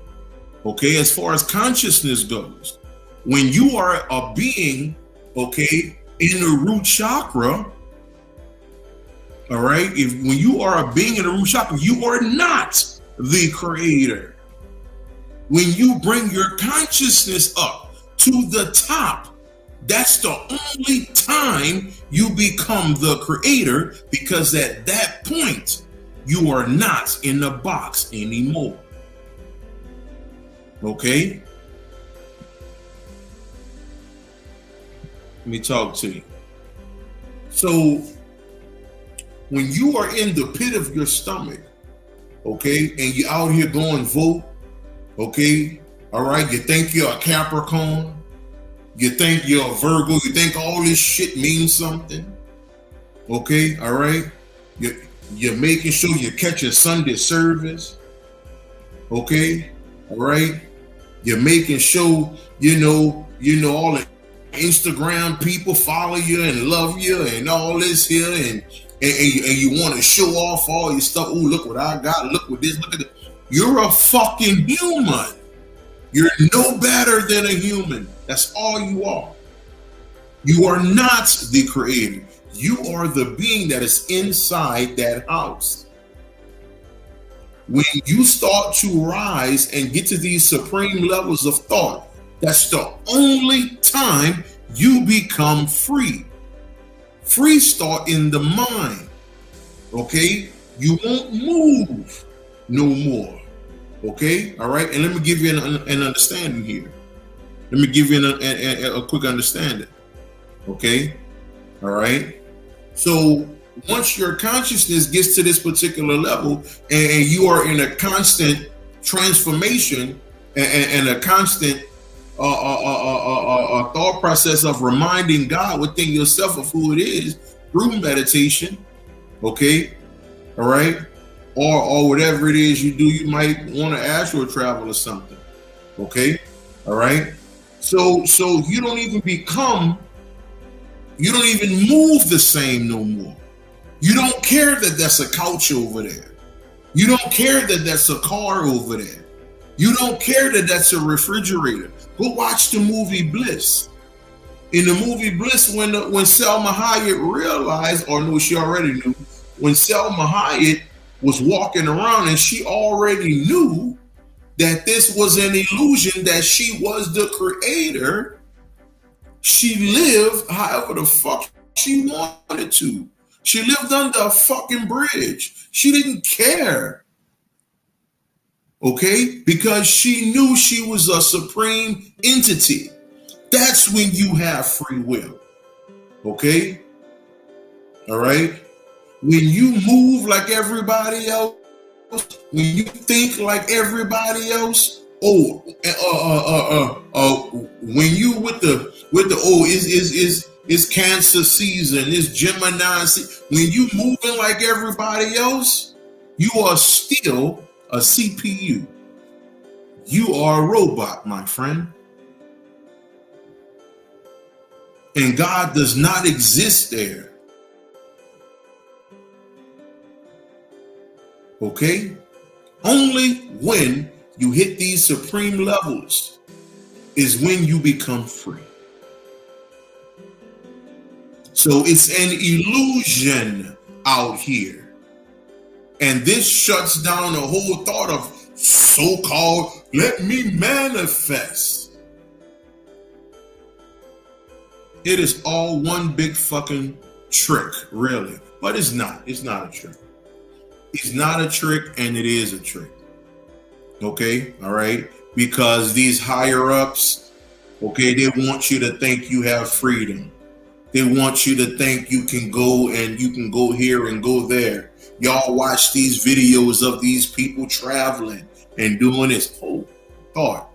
Okay, as far as consciousness goes. When you are a being, okay, in the root chakra, all right, when you are a being in the root chakra, you are not the creator. When you bring your consciousness up to the top, that's the only time you become the creator, because at that point, you are not in the box anymore. Okay? Let me talk to you. So, when you are in the pit of your stomach, okay, and you're out here going vote, okay, all right, you think you're a Capricorn, you think you're a Virgo, you think all this shit means something, okay, all right, you're making sure you catch a Sunday service, okay, all right, you're making sure, you know all the Instagram people follow you and love you and all this here, and you want to show off all your stuff. Oh, look what I got. Look what this. Look at this. You're a fucking human. You're no better than a human. That's all you are. You are not the creator. You are the being that is inside that house. When you start to rise and get to these supreme levels of thought, that's the only time you become free. Free start in the mind. Okay? You won't move no more. Okay? All right? And let me give you an understanding here. Let me give you a quick understanding. Okay? All right? So once your consciousness gets to this particular level and you are in a constant transformation and a constant thought process of reminding God within yourself of who it is through meditation, okay, all right, or whatever it is you do, you might want to astral travel or something, okay, all right. So you don't even move the same no more. You don't care that that's a couch over there. You don't care that that's a car over there. You don't care that that's a refrigerator. Go watch the movie Bliss. In the movie Bliss, when Selma Hayek realized, or no, she already knew, when Selma Hayek was walking around and she already knew that this was an illusion, that she was the creator, she lived however the fuck she wanted to. She lived under a fucking bridge. She didn't care. Okay? Because she knew she was a supreme entity. That's when you have free will. Okay? All right? When you move like everybody else, when you think like everybody else, when you with the it's Cancer season, it's Gemini season, when you moving like everybody else, you are still a CPU. You are a robot, my friend. And God does not exist there. Okay? Only when you hit these supreme levels is when you become free. So it's an illusion out here. And this shuts down the whole thought of so-called let me manifest. It is all one big fucking trick, really. But it's not. It's not a trick. It's not a trick, and it is a trick. Okay? All right? Because these higher ups, okay, they want you to think you have freedom. They want you to think you can go and you can go here and go there. Y'all watch these videos of these people traveling and doing this. Oh, God.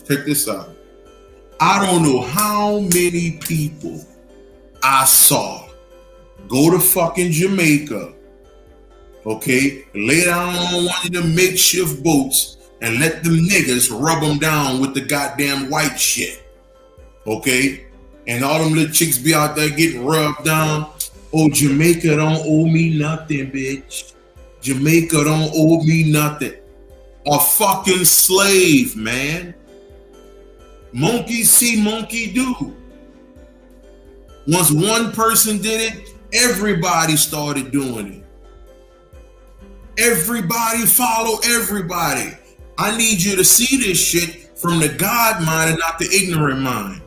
Check this out. I don't know how many people I saw go to fucking Jamaica, okay, lay down on one of the makeshift boats and let them niggas rub them down with the goddamn white shit, okay? And all them little chicks be out there getting rubbed down. Oh, Jamaica don't owe me nothing, bitch. Jamaica don't owe me nothing. A fucking slave, man. Monkey see, monkey do. Once one person did it, everybody started doing it. Everybody follow everybody. I need you to see this shit from the God mind and not the ignorant mind.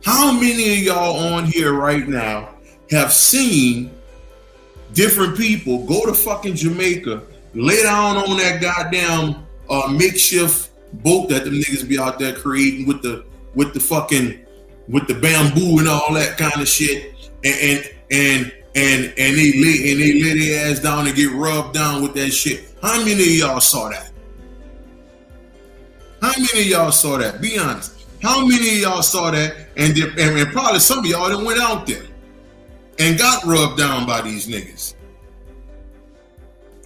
How many of y'all on here right now have seen different people go to fucking Jamaica, lay down on that goddamn makeshift boat that them niggas be out there creating with the bamboo and all that kind of shit, and they lay their ass down and get rubbed down with that shit? How many of y'all saw that? How many of y'all saw that? Be honest. How many of y'all saw that? And probably some of y'all that went out there and got rubbed down by these niggas.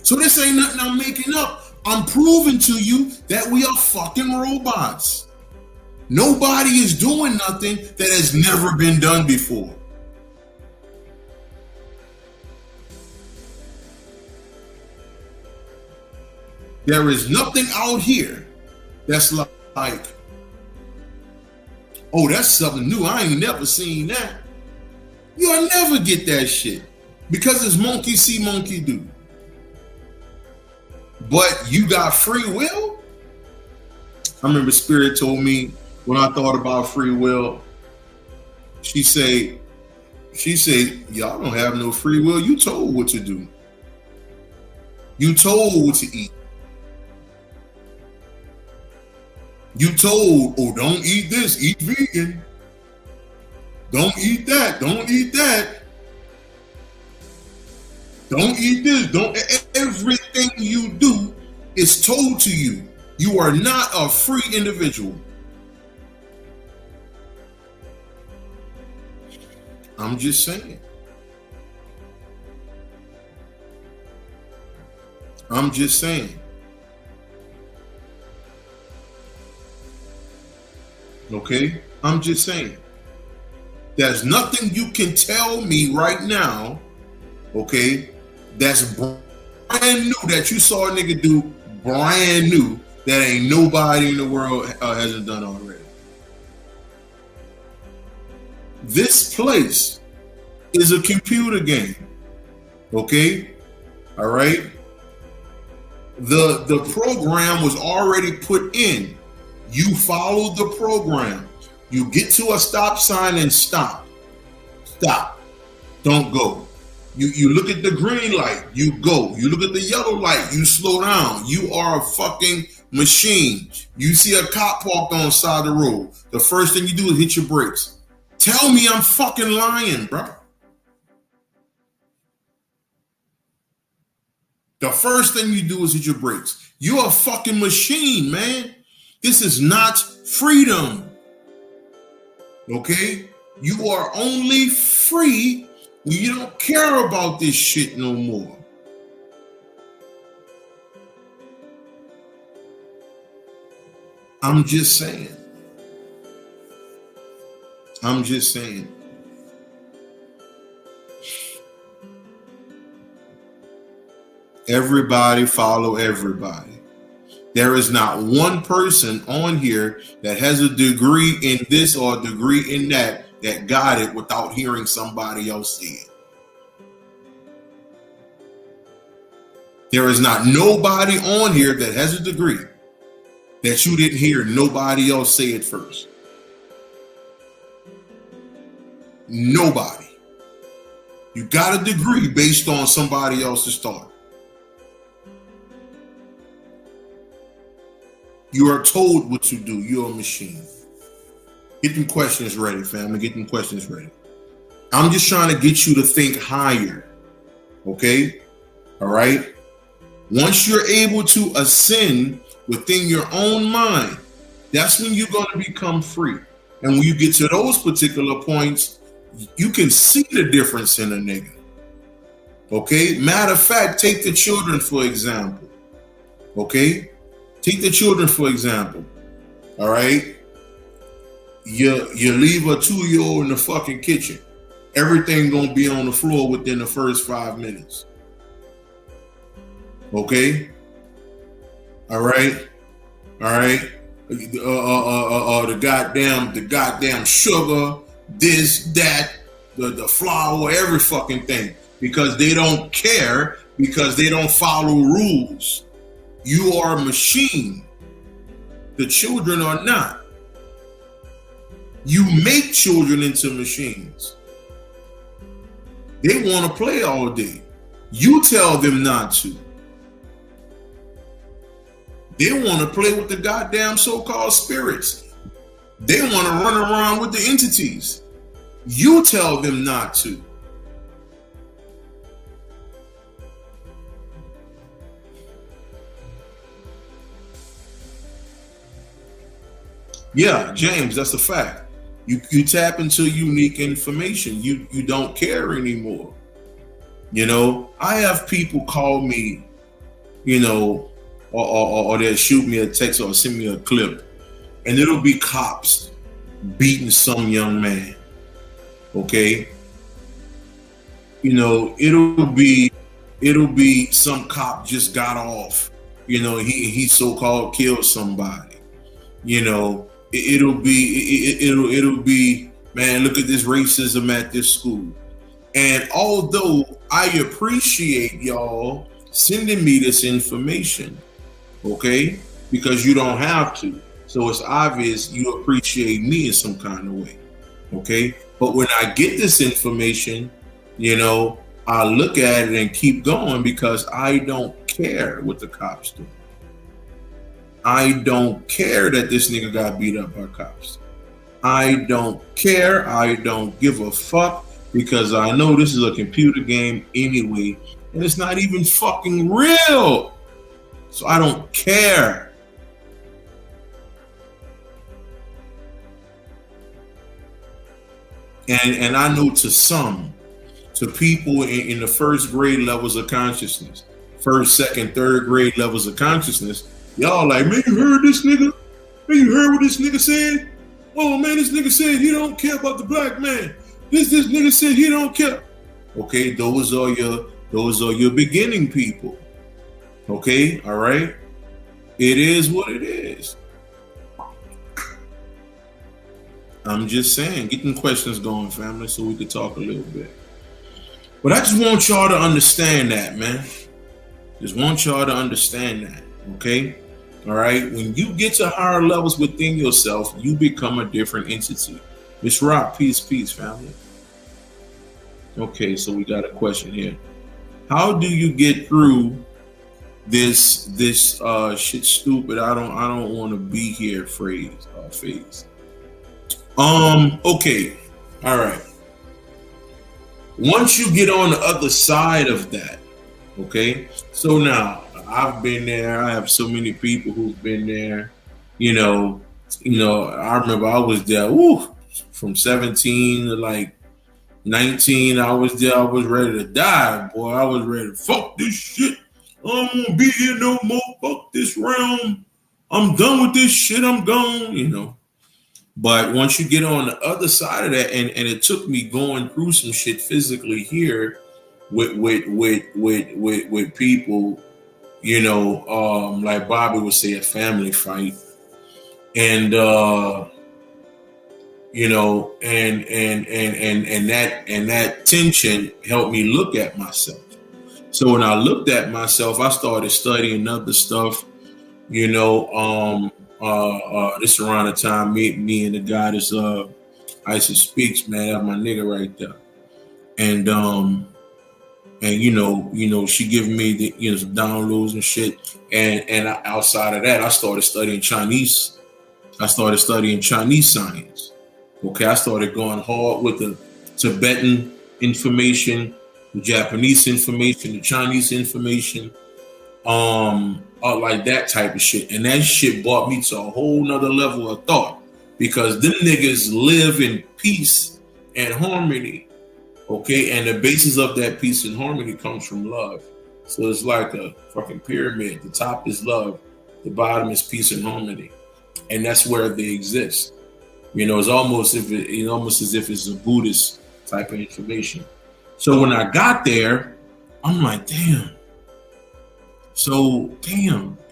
So this ain't nothing I'm making up. I'm proving to you that we are fucking robots. Nobody is doing nothing that has never been done before. There is nothing out here that's like, oh, that's something new. I ain't never seen that. You'll never get that shit because it's monkey see, monkey do. But you got free will? I remember Spirit told me when I thought about free will, she said, y'all don't have no free will. You told what to do. You told what to eat. You told, oh, don't eat this, eat vegan. Don't eat that, don't eat that. Don't eat this, don't. Everything you do is told to you. You are not a free individual. I'm just saying. I'm just saying. Okay? I'm just saying. There's nothing you can tell me right now, okay, that's brand new that you saw a nigga do brand new that ain't nobody in the world hasn't done already. This place is a computer game, okay? All right? The program was already put in. You follow the program. You get to a stop sign and stop. Stop. Don't go. You look at the green light, you go. You look at the yellow light, you slow down. You are a fucking machine. You see a cop parked on the side of the road. The first thing you do is hit your brakes. Tell me I'm fucking lying, bro. The first thing you do is hit your brakes. You're a fucking machine, man. This is not freedom. Okay? You are only free when you don't care about this shit no more. I'm just saying. I'm just saying. Everybody follow everybody. There is not one person on here that has a degree in this or a degree in that got it without hearing somebody else say it. There is not nobody on here that has a degree that you didn't hear nobody else say it first. Nobody. You got a degree based on somebody else's thought. You are told what to do. You're a machine. Get them questions ready, family. Get them questions ready. I'm just trying to get you to think higher. Okay? All right? Once you're able to ascend within your own mind, that's when you're going to become free. And when you get to those particular points, you can see the difference in a nigga. Okay? Matter of fact, take the children, for example. Okay? Take the children, for example. All right? You leave a 2-year-old in the fucking kitchen. Everything gonna be on the floor within the first 5 minutes. Okay? All right? All right? The goddamn sugar, this, that, the flour, every fucking thing. Because they don't care, because they don't follow rules. You are a machine. The children are not. You make children into machines. They want to play all day. You tell them not to. They want to play with the goddamn so-called spirits. They want to run around with the entities. You tell them not to. Yeah, James, that's a fact. You tap into unique information. You don't care anymore. You know, I have people call me, you know, or they'll shoot me a text or send me a clip, and it'll be cops beating some young man. Okay, you know, it'll be some cop just got off. You know, he so-called killed somebody. You know. It'll be, man, look at this racism at this school. And although I appreciate y'all sending me this information, okay, because you don't have to. So it's obvious you appreciate me in some kind of way, okay? But when I get this information, you know, I look at it and keep going because I don't care what the cops do. I don't care that this nigga got beat up by cops. I don't care. I don't give a fuck because I know this is a computer game anyway, and it's not even fucking real. So I don't care. And I know to people in the first grade levels of consciousness, first, second, third grade levels of consciousness, y'all like, man, you heard this nigga? Man, you heard what this nigga said? Oh man, this nigga said he don't care about the black man. This nigga said he don't care. Okay, those are your beginning people. Okay, all right. It is what it is. I'm just saying, getting questions going, family, so we could talk a little bit. But I just want y'all to understand that, man. Just want y'all to understand that, okay? All right, when you get to higher levels within yourself, you become a different entity. Miss Rock, peace, family. Okay, so we got a question here. How do you get through this shit stupid? I don't want to be here phase. Okay, all right. Once you get on the other side of that, okay. So now. I've been there. I have so many people who've been there. You know, I remember I was there, from 17 to like 19. I was there. I was ready to die, boy. I was ready to fuck this shit. I don't want to be here no more. Fuck this realm. I'm done with this shit. I'm gone, you know. But once you get on the other side of that, and it took me going through some shit physically here with people. You know, like Bobby would say, a family fight, and you know, and that tension helped me look at myself. So when I looked at myself, I started studying other stuff. You know, this around the time me and the goddess Isis Speaks, man, that's my nigga right there. And she giving me the some downloads and shit. And outside of that, I started studying Chinese. I started studying Chinese science. Okay, I started going hard with the Tibetan information, the Japanese information, the Chinese information, like that type of shit. And that shit brought me to a whole nother level of thought, because them niggas live in peace and harmony. Okay, and the basis of that peace and harmony comes from love. So it's like a fucking pyramid. The top is love, the bottom is peace and harmony, and that's where they exist. It's almost as if it's a Buddhist type of information. So when I got there, I'm like, damn.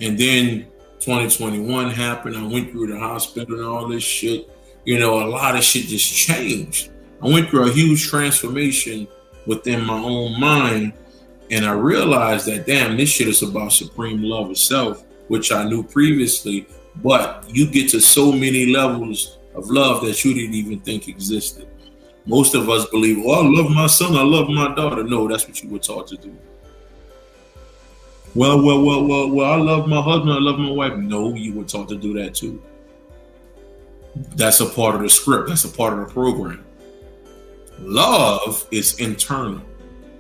And then 2021 happened. I went through the hospital and all this shit. A lot of shit just changed. I went through a huge transformation within my own mind, and I realized that, damn, this shit is about supreme love itself, which I knew previously, but you get to so many levels of love that you didn't even think existed. Most of us believe, I love my son, I love my daughter. No, that's what you were taught to do. Well, I love my husband, I love my wife. No, you were taught to do that too. That's a part of the script. That's a part of the program. Love is internal.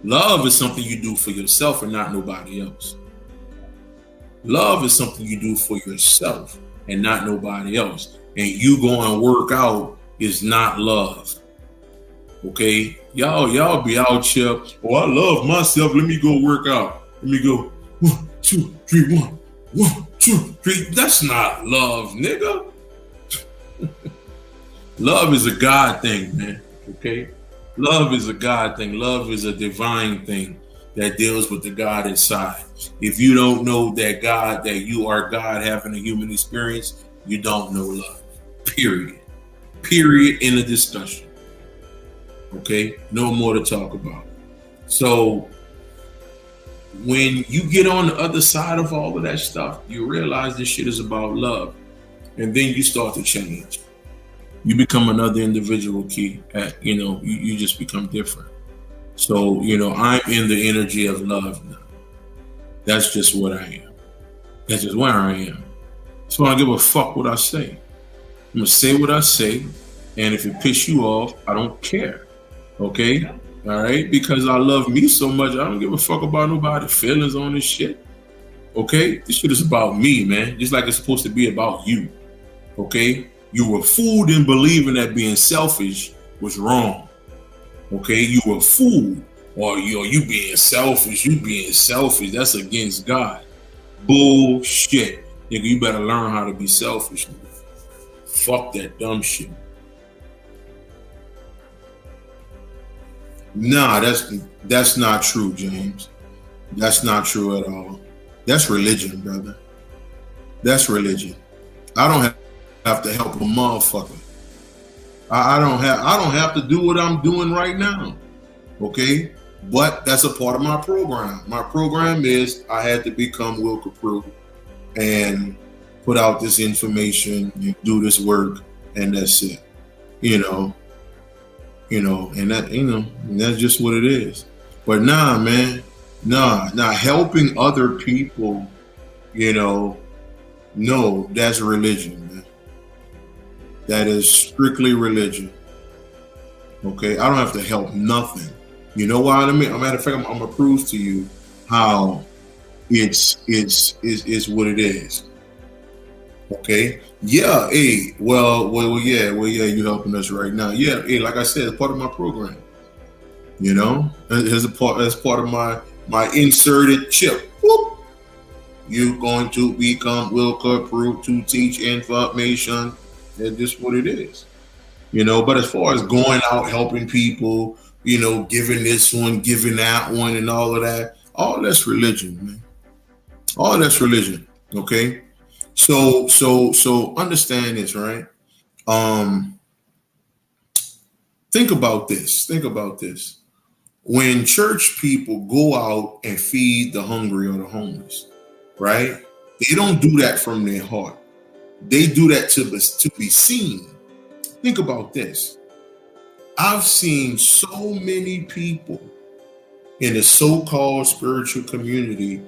Love is something you do for yourself and not nobody else. Love is something you do for yourself and not nobody else. And you go and work out is not love. Okay? Y'all be out here. I love myself. Let me go work out. Let me go 1, 2, 3, 1, 1, 2, 3. That's not love, nigga. Love is a God thing, man. Okay? Love is a God thing. Love is a divine thing that deals with the God inside. If you don't know that you are God having a human experience, you don't know love. Period. In a discussion. Okay? No more to talk about. So when you get on the other side of all of that stuff, you realize this shit is about love. And then you start to change. You become another individual, Key. You just become different. So, I'm in the energy of love now. That's just what I am. That's just where I am. So I don't give a fuck what I say. I'm going to say what I say. And if it pisses you off, I don't care. Okay? All right? Because I love me so much, I don't give a fuck about nobody's feelings on this shit. Okay? This shit is about me, man. Just like it's supposed to be about you. Okay? You were fooled in believing that being selfish was wrong. Okay? You were fooled. Or you being selfish. That's against God. Bullshit. Nigga, you better learn how to be selfish. Fuck that dumb shit. Nah, that's not true, James. That's not true at all. That's religion, brother. That's religion. I don't have to help a motherfucker. I don't have to do what I'm doing right now. Okay? But that's a part of my program. My program is I had to become Will Copprue and put out this information, do this work, and that's it. And that's just what it is. But nah, man, helping other people, no, that's religion, man. That is strictly religion. Okay, I don't have to help nothing. You know why? A matter of fact, I'm gonna prove to you how it's what it is. Okay. Yeah. Hey. Well. Yeah. You helping us right now. Yeah. Hey. Like I said, it's part of my program. As part of my inserted chip. Whoop. You going to become Will Copprue to teach information. That's just what it is. But as far as going out helping people, giving this one, giving that one, and all of that, all that's religion, man. All that's religion. Okay. So understand this, right? Think about this. when church people go out and feed the hungry or the homeless, right? They don't do that from their heart. They do that to be seen. Think about this. I've seen so many people in the so-called spiritual community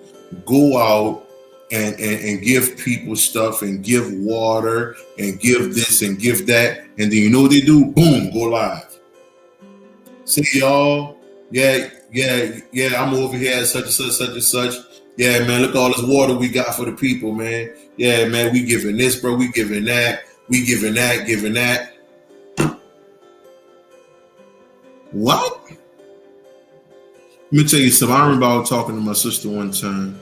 go out and give people stuff and give water and give this and give that. And then you know what they do? Boom, go live. Say, y'all, yeah, I'm over here at such and such, such and such. Yeah, man, look all this water we got for the people, man. Yeah, man, we giving this, bro. We giving that. We giving that. What? Let me tell you something. I remember I was talking to my sister one time.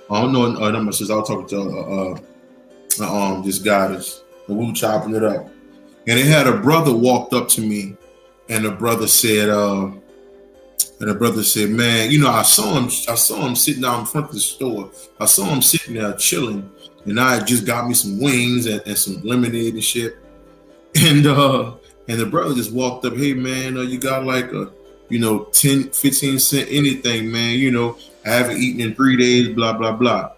I don't know, not my sister. I was talking to this goddess, and we were chopping it up. And they had a brother walked up to me, and the brother said, man, you know, I saw him sitting out in front of the store. I saw him sitting there chilling, and I had just got me some wings and some lemonade and shit. And the brother just walked up, hey man, you got like a, 10, 15 cent anything, man, I haven't eaten in 3 days, blah, blah, blah.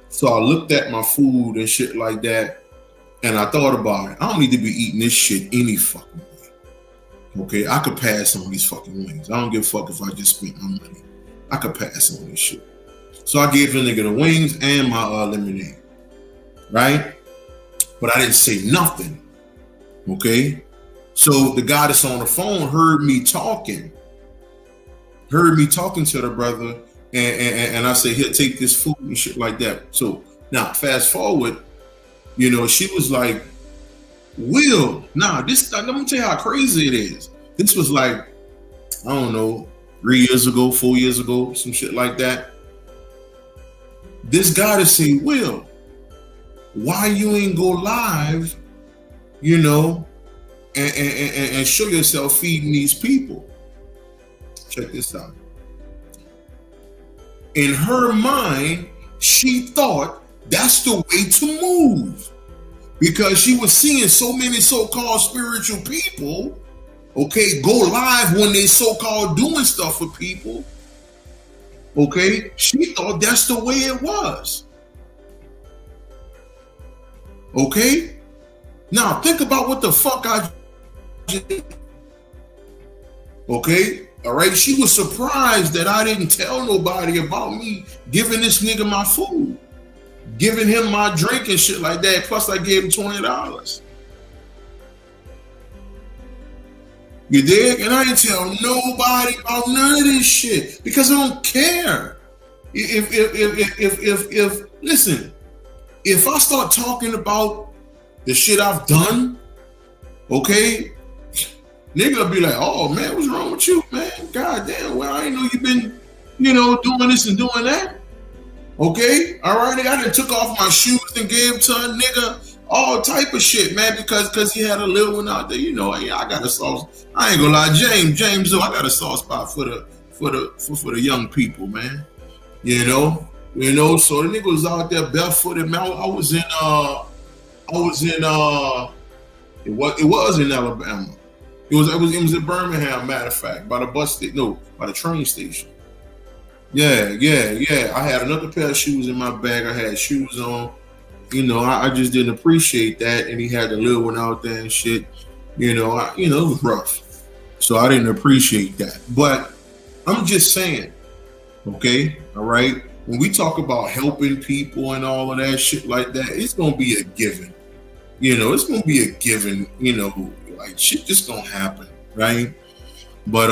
So I looked at my food and shit like that, and I thought about it. I don't need to be eating this shit any fucking way. Okay, I could pass on these fucking wings. I don't give a fuck if I just spent my money. I could pass on this shit. So I gave the nigga the wings and my lemonade, right? But I didn't say nothing, okay? So the guy that's on the phone heard me talking to the brother, and I said, here, take this food and shit like that. So now fast forward, she was like, Will, let me tell you how crazy it is. This was like, I don't know, 3 years ago, 4 years ago, some shit like that. This guy to say, Will, why you ain't go live, and show yourself feeding these people? Check this out. In her mind, she thought that's the way to move, because she was seeing so many so-called spiritual people, okay, go live when they so-called doing stuff for people. Okay, she thought that's the way it was. Okay, now think about what the fuck I did. Okay, all right, she was surprised that I didn't tell nobody about me giving this nigga my food, giving him my drink and shit like that. Plus I gave him $20. You dig? And I didn't tell nobody about none of this shit because I don't care. Listen, if I start talking about the shit I've done, okay, nigga will be like, oh man, what's wrong with you, man? God damn, well, I ain't know you been, doing this and doing that. Okay, all right, nigga, I done took off my shoes and gave to a nigga all type of shit, man, because he had a little one out there. I got a sauce. I ain't gonna lie, James, though, I got a soft spot for the young people, man. So the nigga was out there barefooted, man. It was in Alabama. It was in Birmingham, matter of fact, by the by the train station. Yeah. I had another pair of shoes in my bag. I had shoes on. I just didn't appreciate that, and he had the little one out there and shit. It was rough, so I didn't appreciate that. But I'm just saying, okay, all right. When we talk about helping people and all of that shit like that, it's gonna be a given. It's gonna be a given. Like shit just gonna happen, right? But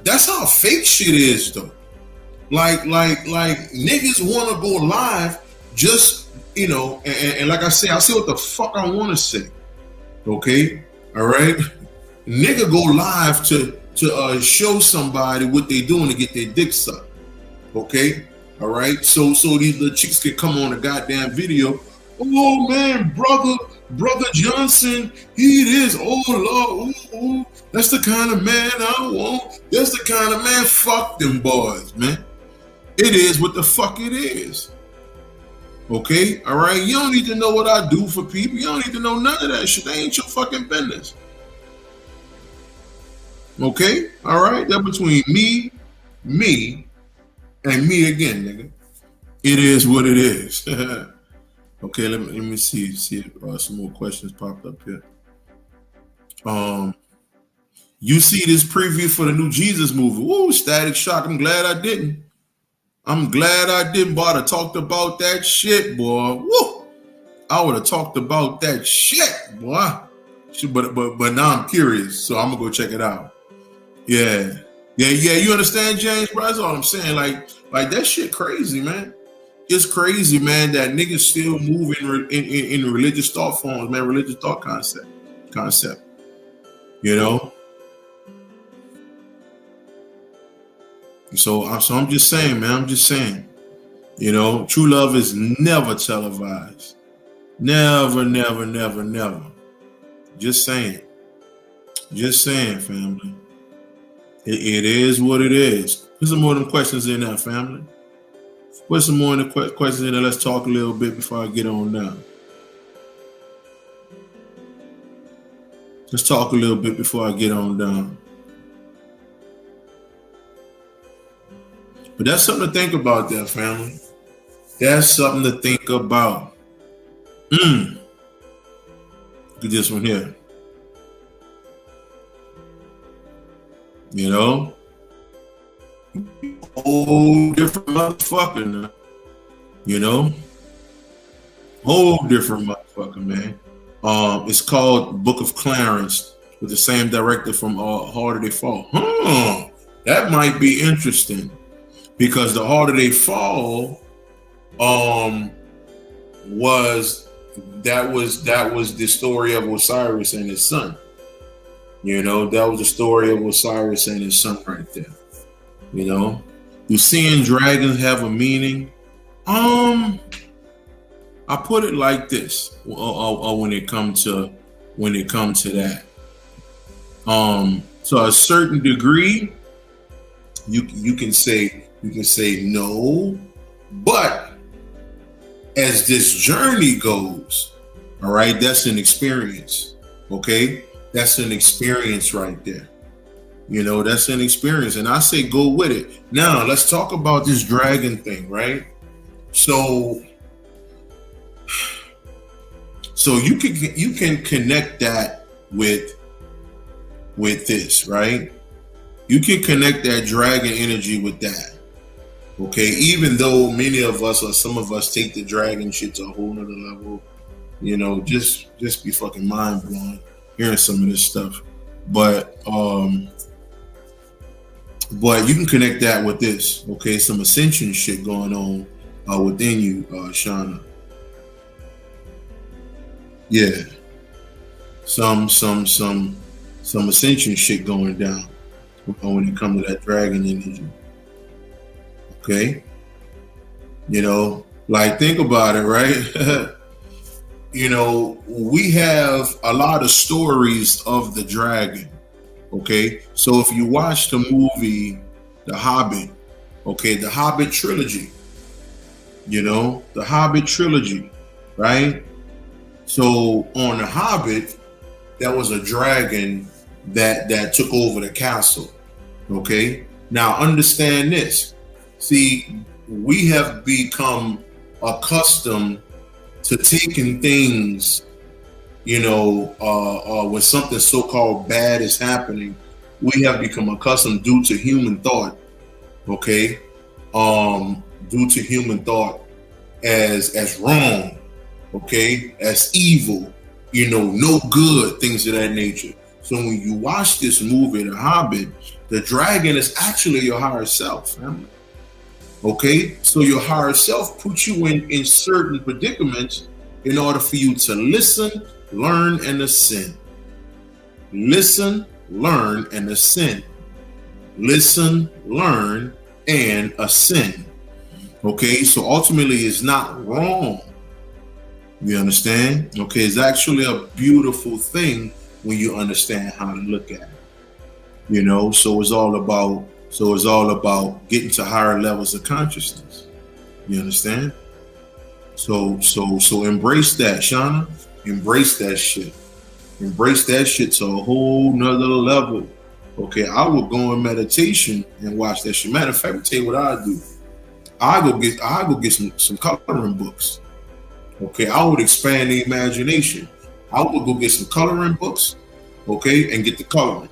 that's how fake shit is, though. Like niggas want to go live. Just, and like I say what the fuck I want to say. Okay? All right? Nigga go live to show somebody what they doing to get their dick sucked. Okay? All right? So these little chicks can come on a goddamn video. Oh, man, brother Johnson, he it is. Oh, Lord. Ooh, that's the kind of man I want. That's the kind of man. Fuck them boys, man. It is what the fuck it is. Okay, all right. You don't need to know what I do for people. You don't need to know none of that shit. That ain't your fucking business. Okay? All right? That's between me, and me again, nigga. It is what it is. Okay, let me see if some more questions popped up here. You see this preview for the new Jesus movie. Woo, Static Shock. I'm glad I didn't. Boy. I'd have talked about that shit, boy. Woo! I would have talked about that shit, boy. But now I'm curious, so I'm gonna go check it out. Yeah. You understand, James? Bro, that's all I'm saying. Like that shit crazy, man. It's crazy, man, that niggas still move in religious thought forms, man, religious thought concept. You know? So I'm just saying, man. I'm just saying. You know, true love is never televised. Never. Just saying. Just saying, family. It is what it is. Put some more of them questions in there, family. Put some more of the questions in there. Let's talk a little bit before I get on down. Let's talk a little bit before I get on down. But that's something to think about there, family. That's something to think about. Look at this one here. You know? Whole different motherfucker now. You know? Whole different motherfucker, man. It's called Book of Clarence with the same director from Harder They Fall. That might be interesting because the Harder They Fall was the story of Osiris and his son. You know, that was the story of Osiris and his son right there. You know, do seeing dragons have a meaning? I put it like this. When it comes to that, to a certain degree, you can say no, but as this journey goes, all right, that's an experience. Okay, that's an experience right there. You know, that's an experience, and I say go with it. Now let's talk about this dragon thing, right? So you can connect that with this, right? You can connect that dragon energy with that. Okay, even though many of us or some of us take the dragon shit to a whole nother level, you know, just be fucking mind blown hearing some of this stuff. But you can connect that with this, okay? Some ascension shit going on within you, Shauna. Yeah, some ascension shit going down when it comes to that dragon energy. Okay, you know, like think about it, right? You know, we have a lot of stories of the dragon. Okay, so if you watch the movie The Hobbit, okay, the Hobbit trilogy, you know, the Hobbit trilogy, right? So on The Hobbit, there was a dragon that took over the castle. Okay, now understand this. See, we have become accustomed to taking things, you know, when something so-called bad is happening, we have become accustomed due to human thought, okay, due to human thought as wrong, okay, as evil, you know, no good, things of that nature. So when you watch this movie, The Hobbit, the dragon is actually your higher self, family. Okay, so your higher self puts you in certain predicaments in order for you to listen, learn, and ascend. Listen, learn, and ascend. Listen, learn, and ascend. Okay, so ultimately it's not wrong. You understand? Okay, it's actually a beautiful thing when you understand how to look at it. You know, so it's all about getting to higher levels of consciousness. You understand? So embrace that, Shauna. Embrace that shit. Embrace that shit to a whole nother level. Okay, I will go in meditation and watch that shit. Matter of fact, I'll tell you what I do. I go get some coloring books. Okay, I would expand the imagination. I would go get some coloring books, okay, and get the coloring.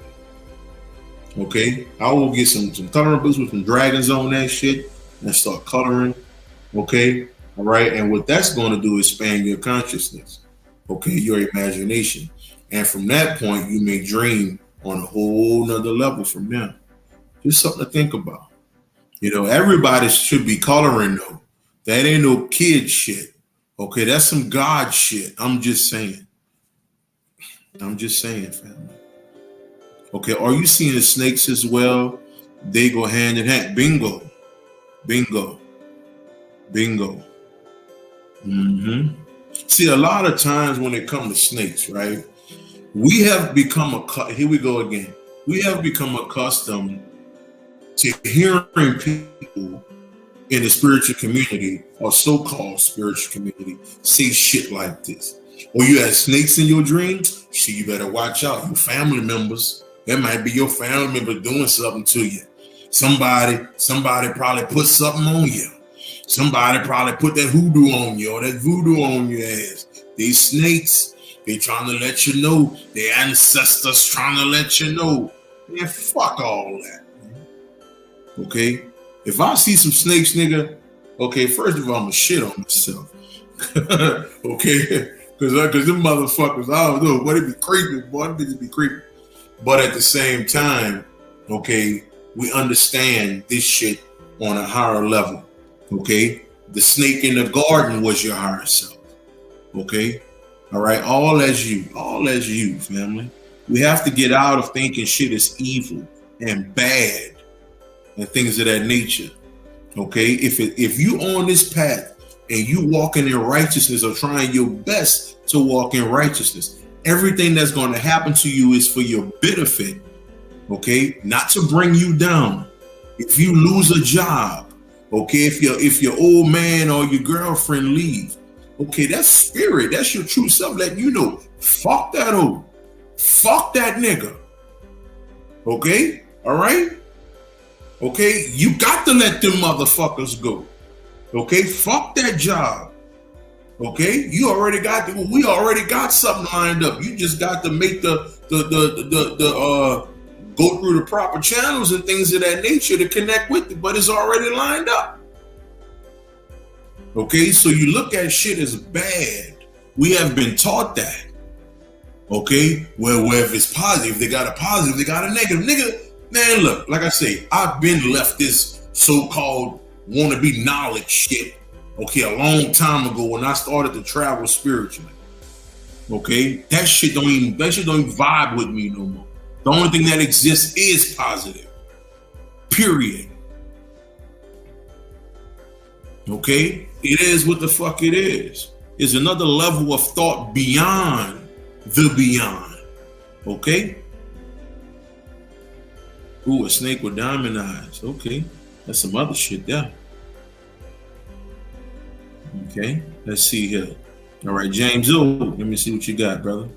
Okay, I will get some coloring books with some dragons on that shit and start coloring. Okay, all right, and what that's going to do is expand your consciousness. Okay, your imagination, and from that point, you may dream on a whole nother level from there. Just something to think about. You know, everybody should be coloring though. That ain't no kid shit. Okay, that's some God shit. I'm just saying. Family. Okay, are you seeing the snakes as well? They go hand in hand. Bingo. See, a lot of times when it comes to snakes, right? We have become here we go again. We have become accustomed to hearing people in the spiritual community or so-called spiritual community say shit like this. Or you had snakes in your dreams? Shit, you better watch out. Your family members, that might be your family member doing something to you. Somebody probably put something on you. Somebody probably put that hoodoo on you or that voodoo on your ass. These snakes, they trying to let you know. Their ancestors trying to let you know. Man, fuck all that. Okay? If I see some snakes, nigga, okay, first of all, I'm gonna shit on myself. Okay? Because them motherfuckers, I don't know, but it be creepy, boy. Them bitches be creepy. But at the same time, okay, we understand this shit on a higher level. Okay? The snake in the garden was your higher self. Okay? All right? All as you, family. We have to get out of thinking shit is evil and bad and things of that nature. Okay? If you on this path and you walking in righteousness or trying your best to walk in righteousness, everything that's going to happen to you is for your benefit. Okay? Not to bring you down. If you lose a job, okay, if your old man or your girlfriend leave, okay, that's spirit. That's your true self letting you know, fuck that old. Fuck that nigga. Okay? All right? Okay? You got to let them motherfuckers go. Okay? Fuck that job. Okay? We already got something lined up. You just got to make the go through the proper channels and things of that nature to connect with it, but it's already lined up. Okay, so you look at shit as bad. We have been taught that. Okay, where if it's positive, they got a positive, they got a negative. Nigga, man, look, like I say, I've been left this so-called wannabe knowledge shit, okay, a long time ago when I started to travel spiritually. Okay, that shit don't even vibe with me no more. The only thing that exists is positive. Period. Okay? It is what the fuck it is. It's another level of thought beyond the beyond. Okay? Ooh, a snake with diamond eyes. Okay. That's some other shit there. Okay. Let's see here. All right, James O. Let me see what you got, brother.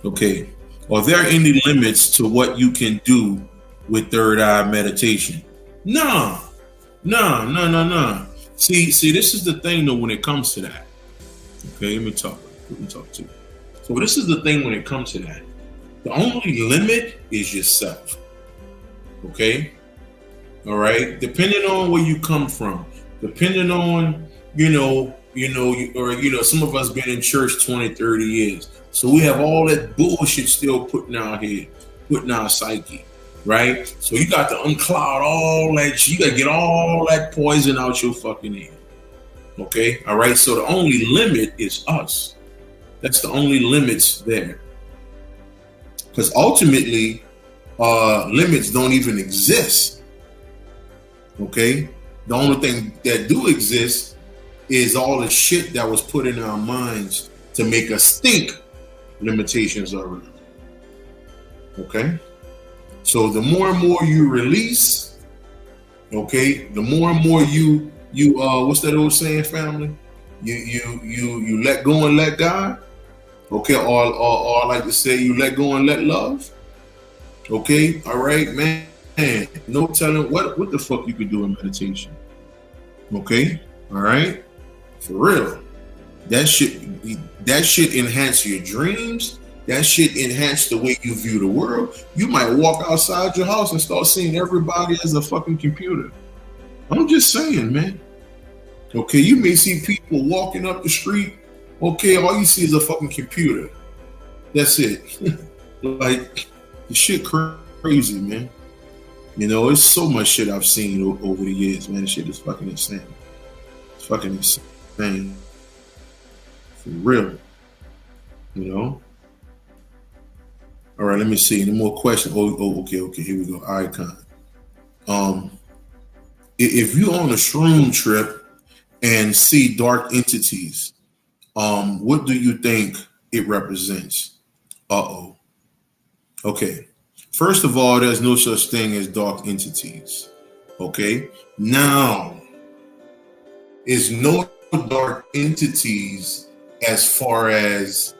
Okay. Are there any limits to what you can do with third eye meditation? No. See, this is the thing though when it comes to that. Okay, let me talk to you. So this is the thing when it comes to that. The only limit is yourself. Okay? All right? Depending on where you come from, depending on, some of us been in church 20, 30 years. So we have all that bullshit still putting our head, putting our psyche, right? So you got to uncloud all that shit. You got to get all that poison out your fucking head. Okay? All right? So the only limit is us. That's the only limits there. Because ultimately, limits don't even exist. Okay? The only thing that do exist is all the shit that was put in our minds to make us think limitations are real. Okay? So the more and more you release, okay, the more and more you what's that old saying, family? You let go and let God. Okay, or I like to say you let go and let love. Okay, all right, man. No telling what the fuck you could do in meditation. Okay, all right, for real. That shit enhance your dreams. That shit enhance the way you view the world. You might walk outside your house and start seeing everybody as a fucking computer. I'm just saying, man. Okay, you may see people walking up the street. Okay, all you see is a fucking computer. That's it. Like, the shit crazy, man. You know, it's so much shit I've seen over the years, man. This shit is fucking insane. It's fucking insane. For real. You know? All right, let me see. Any more questions? Okay. Here we go. Icon. If you on a shroom trip and see dark entities, what do you think it represents? Okay. First of all, there's no such thing as dark entities. Okay. Now, is no dark entities as far as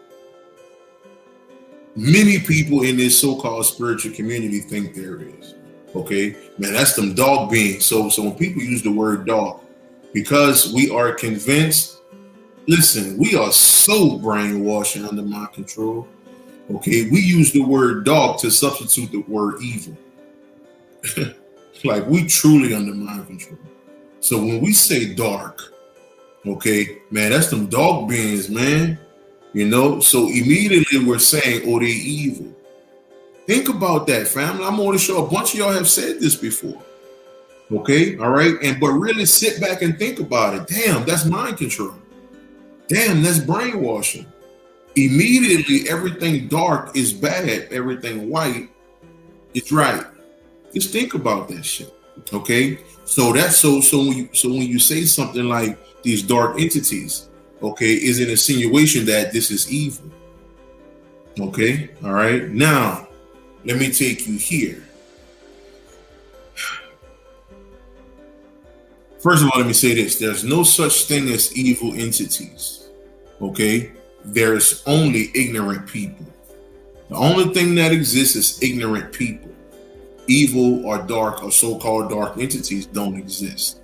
many people in this so-called spiritual community think there is. Okay, man, that's them dog beings. So when people use the word dog, because we are convinced, listen, we are so brainwashed and under mind control. Okay, we use the word dog to substitute the word evil. Like, we truly under mind control. So when we say dark, okay, man, that's them dog beings, man. You know, so immediately we're saying, oh, they're evil. Think about that, family. I'm on the show. A bunch of y'all have said this before. Okay, all right. But really sit back and think about it. Damn, that's mind control. Damn, that's brainwashing. Immediately, everything dark is bad. Everything white is right. Just think about that shit. Okay. So that's so when you say something like these dark entities, okay, is an insinuation that this is evil. Okay, all right. Now, let me take you here. First of all, let me say this. There's no such thing as evil entities. Okay, there's only ignorant people. The only thing that exists is ignorant people. Evil or dark or so-called dark entities don't exist.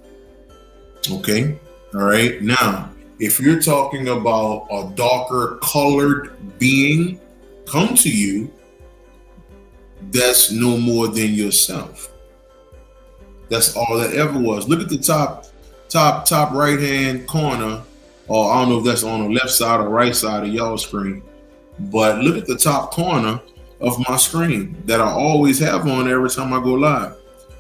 Okay, all right. Now, if you're talking about a darker colored being come to you, that's no more than yourself. That's all that ever was. Look at the top right hand corner, or I don't know if that's on the left side or right side of y'all's screen, but look at the top corner of my screen that I always have on every time I go live,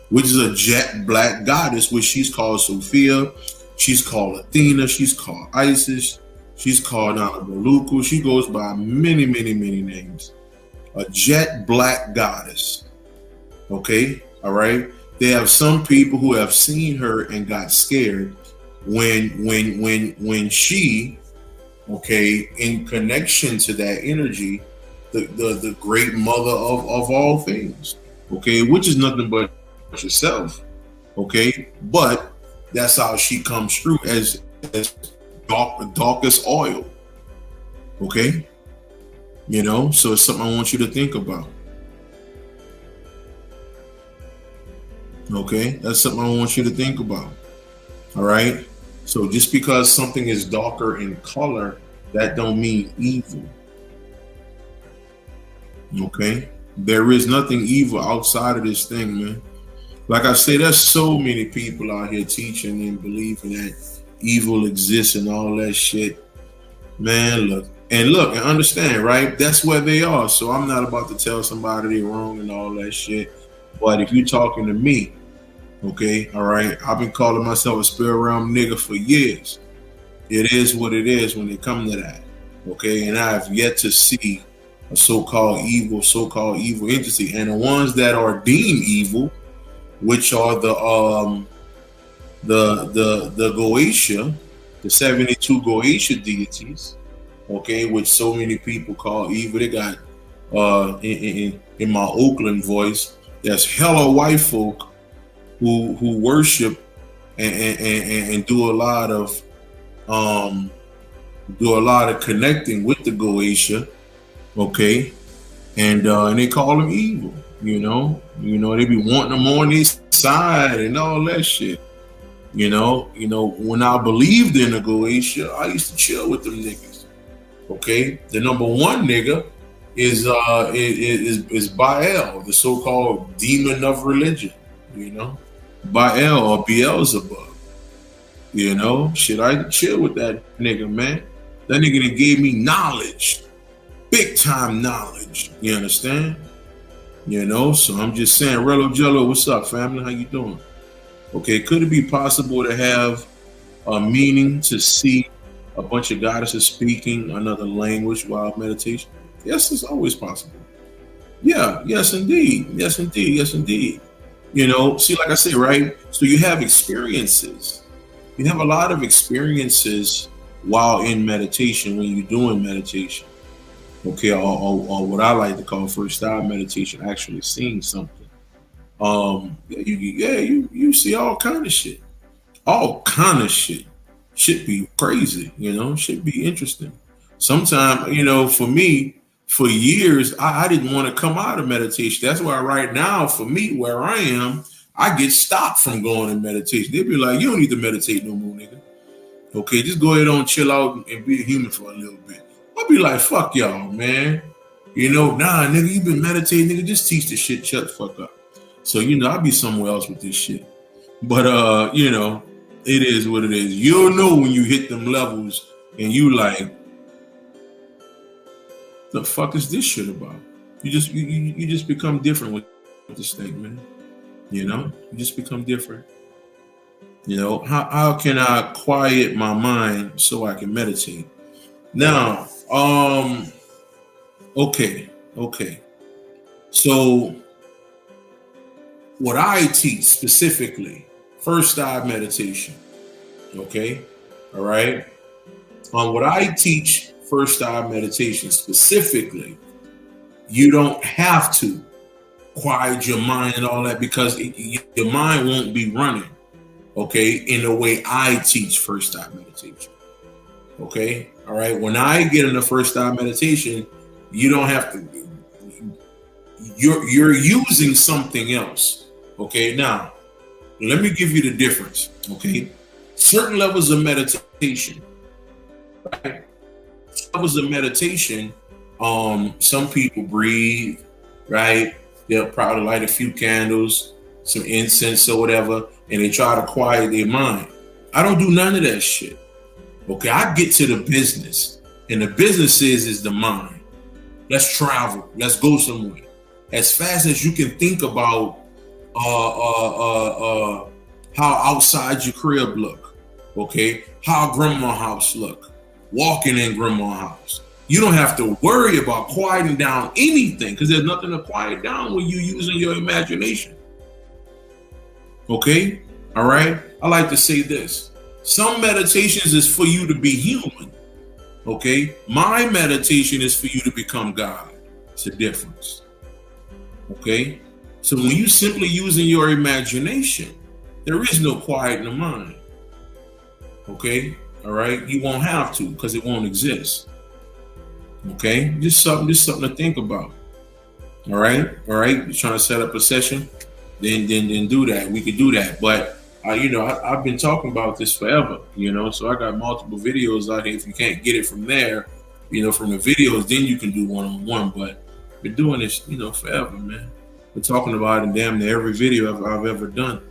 which is a jet black goddess, which she's called Sophia. She's called Athena. She's called Isis. She's called Anabaluku. She goes by many names. A jet black goddess. Okay, all right. There have some people who have seen her and got scared when she, okay, in connection to that energy, the great mother of all things, okay, which is nothing but yourself, okay, but that's how she comes through as darkest oil, okay, you know. So it's something I want you to think about. Okay, that's something I want you to think about. All right. So just because something is darker in color, that don't mean evil. Okay. There is nothing evil outside of this thing, man. Like I say, there's so many people out here teaching and believing that evil exists and all that shit. Man, look and understand, right? That's where they are. So I'm not about to tell somebody they're wrong and all that shit. But if you're talking to me, okay, all right, I've been calling myself a spirit realm nigga for years. It is what it is when it comes to that, okay? And I've yet to see a so-called evil entity. And the ones that are deemed evil, which are the Goetia, the 72 Goetia deities, okay, which so many people call evil. They got in my Oakland voice, there's hella white folk who worship and do a lot of connecting with the Goetia, okay, and they call them evil. They be wanting them on this side and all that shit. When I believed in the Goetia, I used to chill with them niggas. Okay, the number one nigga is Baal, the so-called demon of religion. Baal or Beelzebub. Shit, I chill with that nigga, man. That nigga that gave me knowledge, big time knowledge. You understand? So I'm just saying, Rello Jello, what's up, family? How you doing? Okay, could it be possible to have a meaning to see a bunch of goddesses speaking another language while meditation? Yes, it's always possible. Yeah, yes, indeed. Yes, indeed. Yes, indeed. See, like I say, right? So you have experiences. You have a lot of experiences while in meditation when you're doing meditation. Okay, or what I like to call first style meditation, actually seeing something. You see all kind of shit. All kind of shit. Should be crazy, should be interesting. Sometimes, for me, for years, I didn't want to come out of meditation. That's why right now, for me, where I am, I get stopped from going in meditation. They'd be like, you don't need to meditate no more, nigga. Okay, just go ahead on, chill out and be a human for a little bit. I'll be like, fuck y'all, man. Nah, nigga, you been meditating, nigga, just teach the shit, shut the fuck up. So, I'll be somewhere else with this shit. But, it is what it is. You'll know when you hit them levels and you like, the fuck is this shit about? You just become different with this thing, man. You just become different. How can I quiet my mind so I can meditate? Now, okay. So what I teach specifically, first eye meditation. Okay. All right. What I teach first eye meditation specifically, you don't have to quiet your mind and all that because your mind won't be running. Okay. In the way I teach first eye meditation. Okay. All right. When I get in the first eye meditation, you don't have to, you're using something else. Okay. Now, let me give you the difference. Okay. Certain levels of meditation, right? Levels of meditation, some people breathe, right? They'll probably light a few candles, some incense or whatever, and they try to quiet their mind. I don't do none of that shit. Okay, I get to the business, and the business is the mind. Let's travel. Let's go somewhere. As fast as you can think about how outside your crib look. Okay, how grandma's house look. Walking in grandma's house. You don't have to worry about quieting down anything because there's nothing to quiet down when you're using your imagination. Okay, all right. I like to say this. Some meditations is for you to be human. Okay, my meditation is for you to become God. It's a difference. Okay, so when you simply using your imagination, there is no quiet in the mind. Okay, all right. You won't have to because it won't exist. Okay, just something to think about. All right. You're trying to set up a session, then do that. We could do that, but. I've been talking about this forever, so I got multiple videos out here. If you can't get it from there, from the videos, then you can do one-on-one, but we're doing this, forever, man. We're talking about it in damn near every video I've ever done,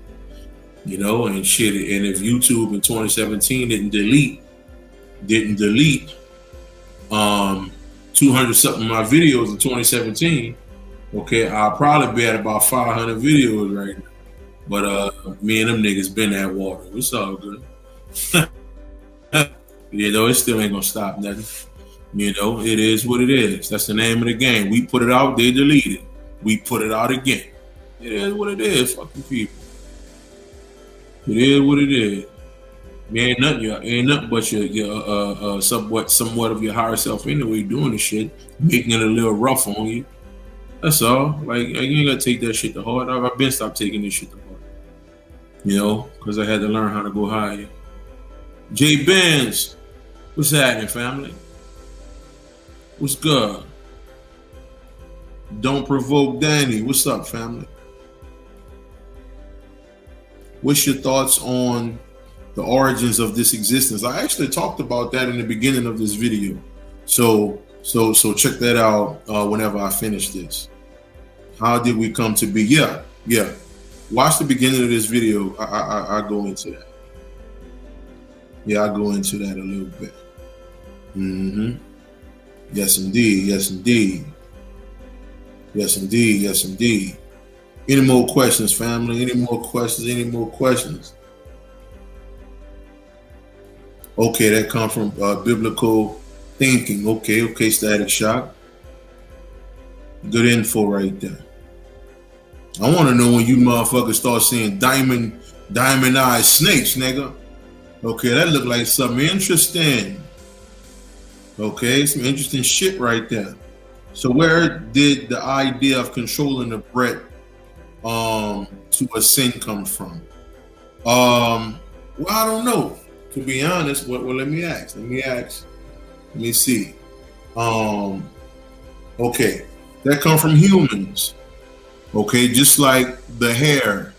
and shit. And if YouTube in 2017 didn't delete 200 something of my videos in 2017, okay, I'll probably be at about 500 videos right now. But me and them niggas been that water. It's all good. It still ain't gonna stop nothing. It is what it is. That's the name of the game. We put it out, they delete it. We put it out again. It is what it is, fucking people. It is what it is. Ain't nothing but your somewhat of your higher self anyway doing the shit, making it a little rough on you. That's all. Like you ain't gotta take that shit to heart. I've been stopped taking this shit to heart. Because I had to learn how to go higher. J Benz, what's happening, family? What's good? Don't provoke Danny. What's up, family? What's your thoughts on the origins of this existence? I actually talked about that in the beginning of this video. So check that out whenever I finish this. How did we come to be? Yeah. Watch the beginning of this video. I go into that. Yeah, I go into that a little bit. Yes, indeed. Yes, indeed. Yes, indeed. Yes, indeed. Any more questions, family? Any more questions? Any more questions? Okay, that comes from biblical thinking. Okay, Static Shock. Good info right there. I want to know when you motherfuckers start seeing diamond-eyed snakes, nigga. Okay, that look like something interesting. Okay, some interesting shit right there. So where did the idea of controlling the breath to ascend come from? Well, I don't know. To be honest, well, let me ask. Let me see. Okay, that come from humans. Okay, just like the hair,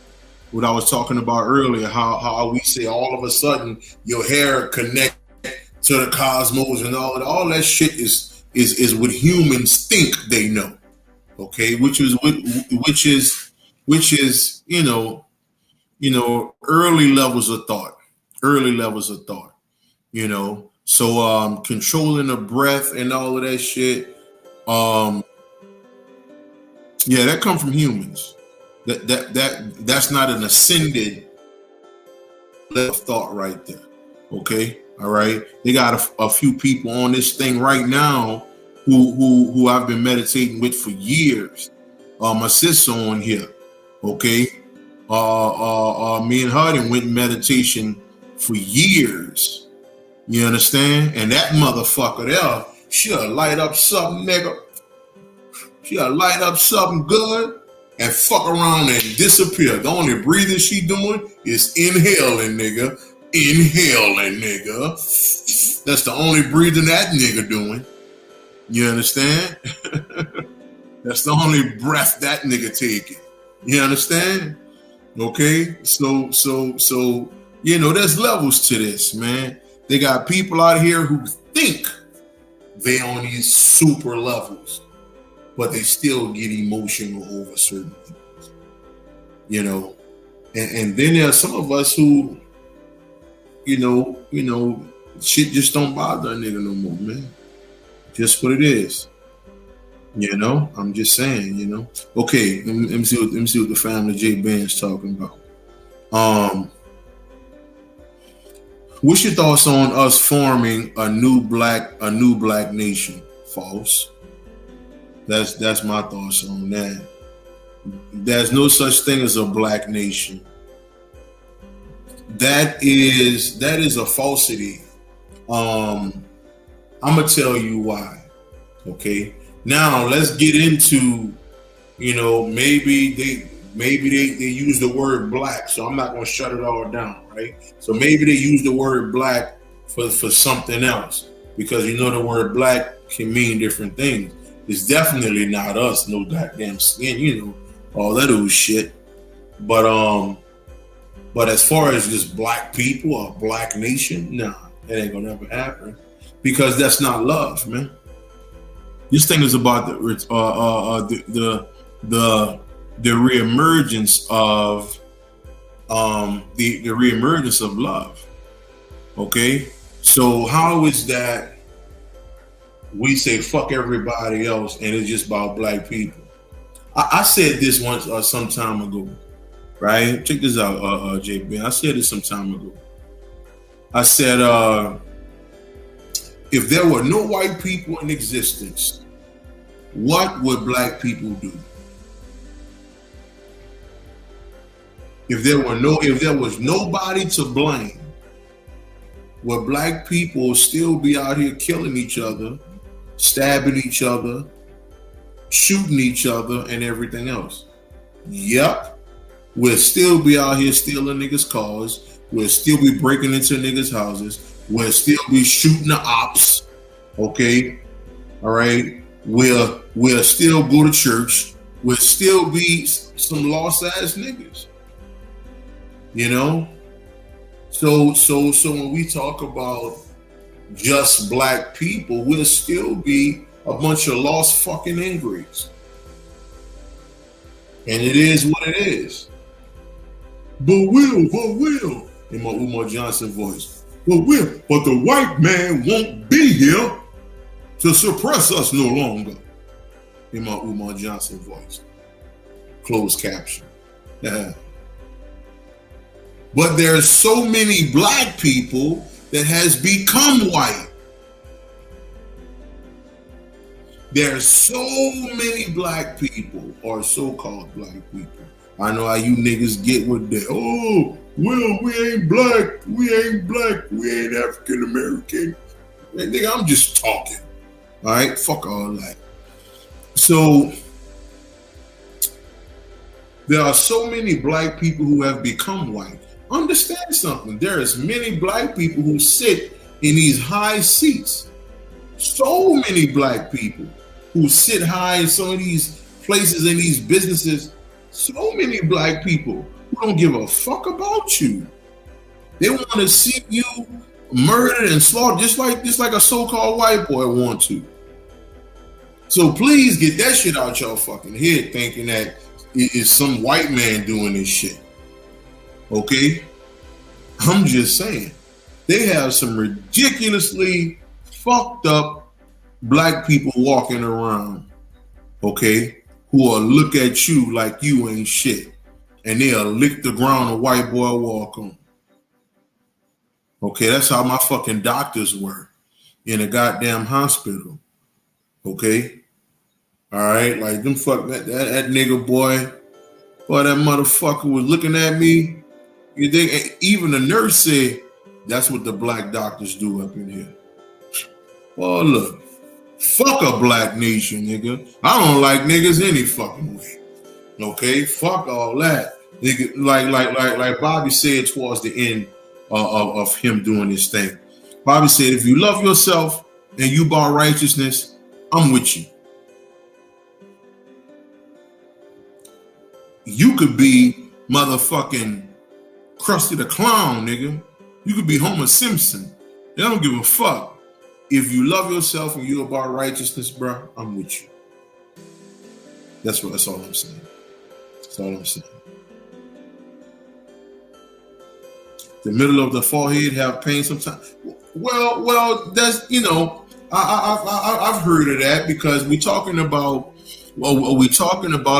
what I was talking about earlier, how we say all of a sudden your hair connect to the cosmos and all that shit is what humans think they know. Okay, which is early levels of thought. So controlling the breath and all of that shit. Yeah, that come from humans. That's not an ascended level of thought right there. Okay, all right. They got a few people on this thing right now who I've been meditating with for years. My sister on here. Okay, me and her went in meditation for years. You understand? And that motherfucker there, she'll light up something, nigga. She'll light up something good and fuck around and disappear. The only breathing she doing is inhaling, nigga. That's the only breathing that nigga doing. You understand? That's the only breath that nigga taking. You understand? Okay? So, there's levels to this, man. They got people out here who think they on these super levels, but they still get emotional over certain things, and then there are some of us who, shit just don't bother a nigga no more, man. Just what it is, I'm just saying, Okay, let me see what the family J Band's talking about. What's your thoughts on us forming a new black nation? False. That's my thoughts on that. There's no such thing as a black nation. That is a falsity. I'm gonna tell you why. Okay. Now let's get into, maybe they use the word black. So I'm not gonna shut it all down, right? So maybe they use the word black for something else, because the word black can mean different things. It's definitely not us, no goddamn skin, all that old shit. But as far as just black people, a black nation, nah, that ain't gonna never happen, because that's not love, man. This thing is about the reemergence of the reemergence of love. Okay, so how is that we say fuck everybody else and it's just about black people? I said this once some time ago, right? Check this out, JB. I said this some time ago. I said, if there were no white people in existence, what would black people do? If there was nobody to blame, would black people still be out here killing each other, stabbing each other, shooting each other, and everything else? Yep. We'll still be out here stealing niggas' cars. We'll still be breaking into niggas' houses. We'll still be shooting the ops. Okay. All right. We'll We'll still go to church. We'll still be some lost ass niggas. You know? So when we talk about just black people, we'll still be a bunch of lost fucking ingrates. And it is what it is. But Will, in my Umar Johnson voice. But the white man won't be here to suppress us no longer. In my Umar Johnson voice. Closed caption. But there's so many black people that has become white. There's so many black people, or so-called black people. I know how you niggas get with that. Oh, well, we ain't black. We ain't African American. Nigga, I'm just talking. All right, fuck all that. So there are so many black people who have become white. Understand something. There is many black people who sit in these high seats. So many black people who sit high in some of these places in these businesses. So many black people who don't give a fuck about you. They want to see you murdered and slaughtered just like a so-called white boy want to. So please get that shit out your fucking head thinking that it's some white man doing this shit. Okay? I'm just saying. They have some ridiculously fucked up black people walking around, okay, who will look at you like you ain't shit. And they'll lick the ground a white boy walk on. Okay, that's how my fucking doctors were in a goddamn hospital. Okay? Alright, like them fuck that nigga boy, that motherfucker was looking at me. Even the nurse said, that's what the black doctors do up in here. Oh, look. Fuck a black nation, nigga. I don't like niggas any fucking way. Okay? Fuck all that. Nigga, like Bobby said towards the end of him doing this thing. Bobby said, if you love yourself and you bar righteousness, I'm with you. You could be motherfucking Krusty the Clown, nigga. You could be Homer Simpson. They don't give a fuck. If you love yourself and you're about righteousness, bro, I'm with you. That's all I'm saying. That's all I'm saying. The middle of the forehead have pain sometimes. Well, that's, you know, I've heard of that because we're talking about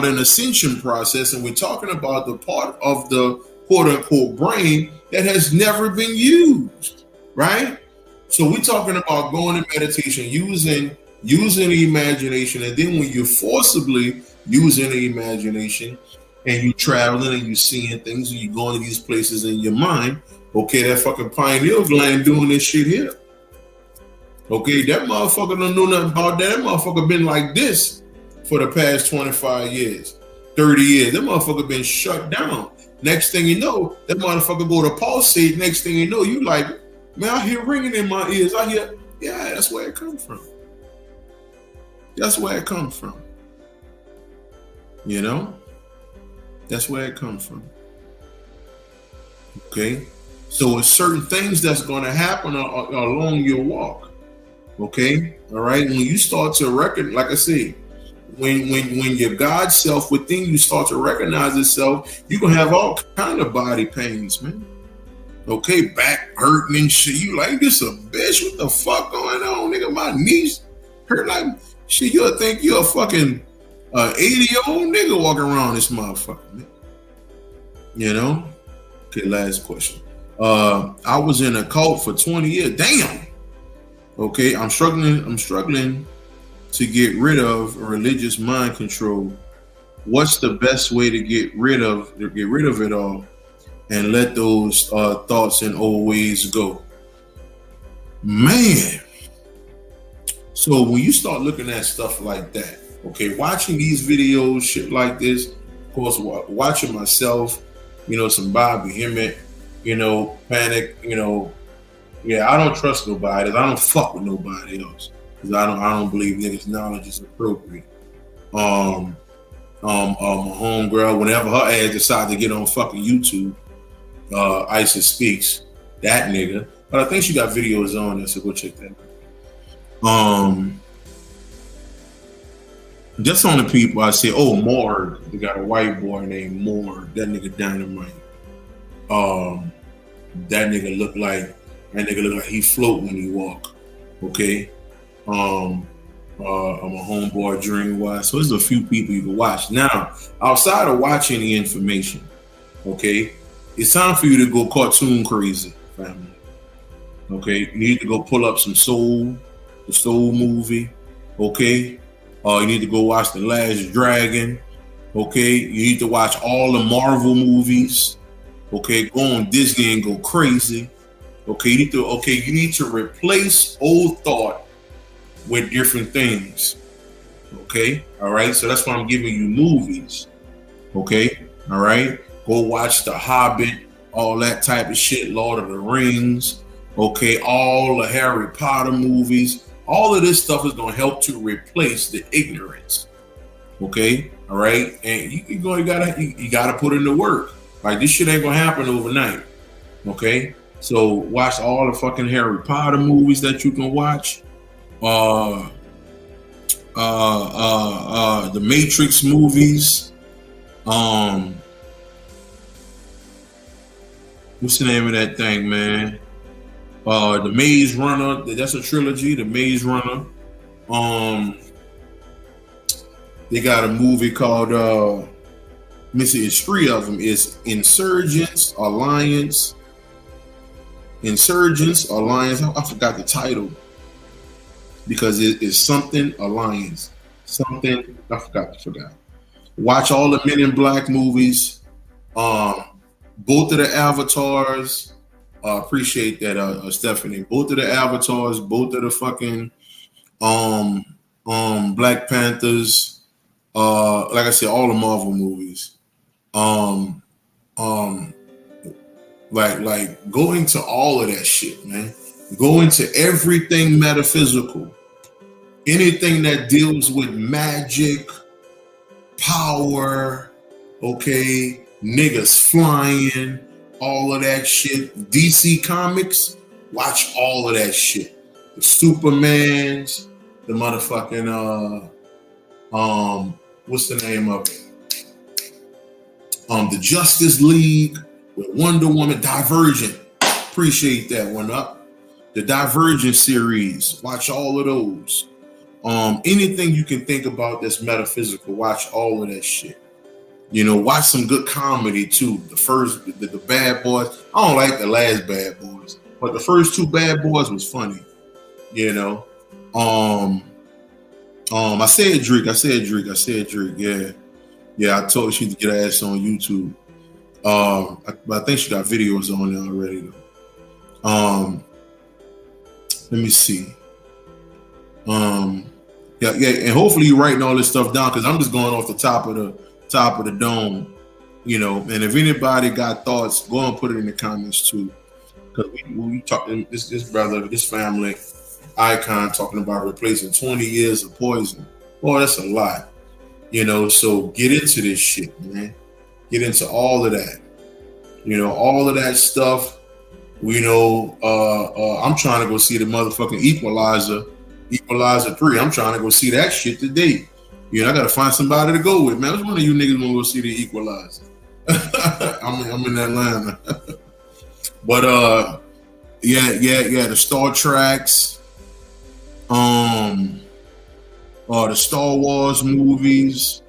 an ascension process, and we're talking about the part of the quote unquote brain that has never been used, right? So we're talking about going to meditation, using the imagination, and then when you're forcibly using the imagination and you traveling and you seeing things and you going to these places in your mind, okay, that fucking pineal gland doing this shit here. Okay, that motherfucker don't know nothing about that. That motherfucker been like this for the past 25 years, 30 years. That motherfucker been shut down. Next thing you know, that motherfucker go to pulsate. Next thing you know, you like, man, I hear ringing in my ears. I hear, yeah, that's where it comes from. That's where it comes from. You know? That's where it comes from. Okay? So it's certain things that's going to happen along your walk. Okay? All right? When you start to recognize, like I said, when your God self within you start to recognize itself, you're going to have all kind of body pains, man. Okay? Back hurting and shit. You like, this a bitch? What the fuck going on, nigga? My knees hurt like shit. You'll think you're a fucking 80-year-old nigga walking around this motherfucker, man. You know? Okay, last question. I was in a cult for 20 years. Damn. Okay, I'm struggling to get rid of religious mind control. What's the best way to get rid of it all and let those thoughts and old ways go? Man. So when you start looking at stuff like that, okay, watching these videos, shit like this, of course, watching myself, you know, some Bobby Hemmett, you know, Panic, you know, yeah, I don't trust nobody. I don't fuck with nobody else because I don't believe niggas' knowledge is appropriate. My homegirl, whenever her ass decide to get on fucking YouTube, Isis Speaks, that nigga. But I think she got videos on there, so go check that out. Just on the people I say, oh, Morg. They got a white boy named Morg. That nigga dynamite. That nigga look like he float when he walk. Okay. I'm a homeboy Dream Wise. So there's a few people you can watch. Now, outside of watching the information, okay, it's time for you to go cartoon crazy, family. Okay, you need to go pull up some the Soul movie. Okay, you need to go watch The Last Dragon. Okay, you need to watch all the Marvel movies. Okay, go on Disney and go crazy. Okay, you need to replace old thought with different things. Okay, all right. So that's why I'm giving you movies. Okay, all right. Go watch The Hobbit, all that type of shit, Lord of the Rings. Okay, all the Harry Potter movies. All of this stuff is going to help to replace the ignorance. Okay, all right. And you gotta put in the work. Like, this shit ain't gonna happen overnight. Okay, so watch all the fucking Harry Potter movies that you can watch. The Matrix movies. What's the name of that thing, man? The Maze Runner. That's a trilogy. The Maze Runner. They got a movie called it's 3 of them. It's Insurgents, Alliance. I forgot the title because it is something Alliance. Something I forgot. Watch all the Men in Black movies. Both of the Avatars. Appreciate that, Stephanie. Both of the Avatars. Both of the fucking Black Panthers. Like I said, all the Marvel movies. Like go into all of that shit, man. Go into everything metaphysical. Anything that deals with magic, power, okay, niggas flying, all of that shit. DC Comics, watch all of that shit. The Supermans, the motherfucking what's the name of it? The Justice League with Wonder Woman, Divergent. Appreciate that one up. The Divergent series, watch all of those. Anything you can think about that's metaphysical, watch all of that shit. You know, watch some good comedy too. The Bad Boys. I don't like the last Bad Boys, but the first 2 Bad Boys was funny. You know, I said Drake. Yeah. I told her she to get her ass on YouTube. But I think she got videos on there already though. Let me see. Yeah, and hopefully you're writing all this stuff down because I'm just going off the top of the dome, you know. And if anybody got thoughts, go and put it in the comments too. Because we talking this brother, this family icon talking about replacing 20 years of poison. Boy, that's a lot, you know. So get into this shit, man. Get into all of that, you know, all of that stuff. You know, I'm trying to go see the motherfucking Equalizer 3. I'm trying to go see that shit today. You know, I gotta find somebody to go with, man. Which one of you niggas wanna go see the Equalizer? I'm in Atlanta. But yeah, the Star Treks, the Star Wars movies.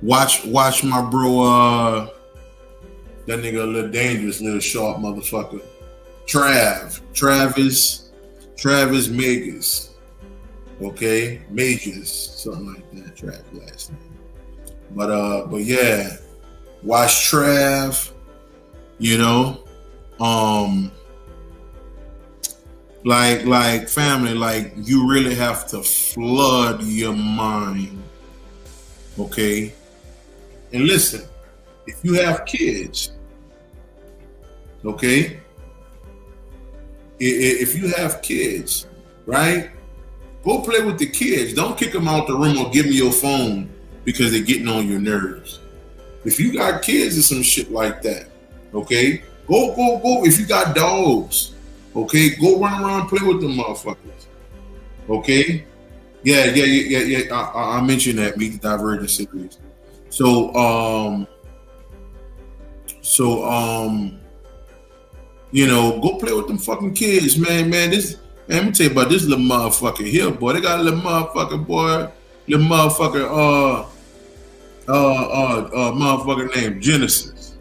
Watch my bro, that nigga a little dangerous, little sharp motherfucker. Travis Megas. Okay, Majors, something like that. Trav last name. But yeah, watch Trav. You know, like family, like you really have to flood your mind. Okay, and listen, if you have kids, okay, if you have kids, right? Go play with the kids. Don't kick them out the room or give them your phone because they're getting on your nerves. If you got kids or some shit like that, okay, go. If you got dogs, okay, go run around and play with them motherfuckers. Okay, yeah. I mentioned that Meet the Divergent series. So go play with them fucking kids, man. This, man, let me tell you about this little motherfucker here, boy. They got a little motherfucker, boy. Little motherfucker, motherfucker named Genesis.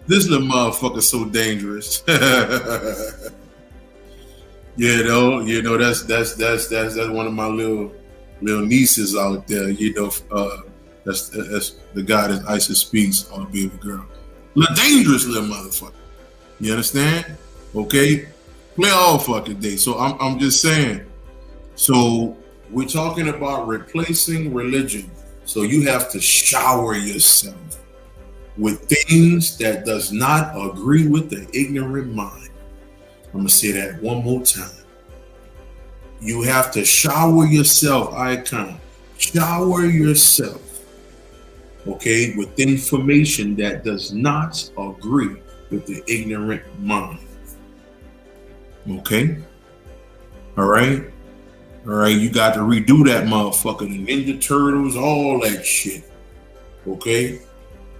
This little motherfucker so dangerous. That's one of my little nieces out there. That's the guy that Isis speaks on baby girl. Little dangerous little motherfucker. You understand? Okay, play all fucking day. So I'm just saying. So we're talking about replacing religion. So you have to shower yourself with things that does not agree with the ignorant mind. I'm gonna say that one more time. You have to shower yourself, icon. Shower yourself, okay, with information that does not agree with the ignorant mind. Okay? All right, you got to redo that motherfucker. The Ninja Turtles, all that shit. Okay?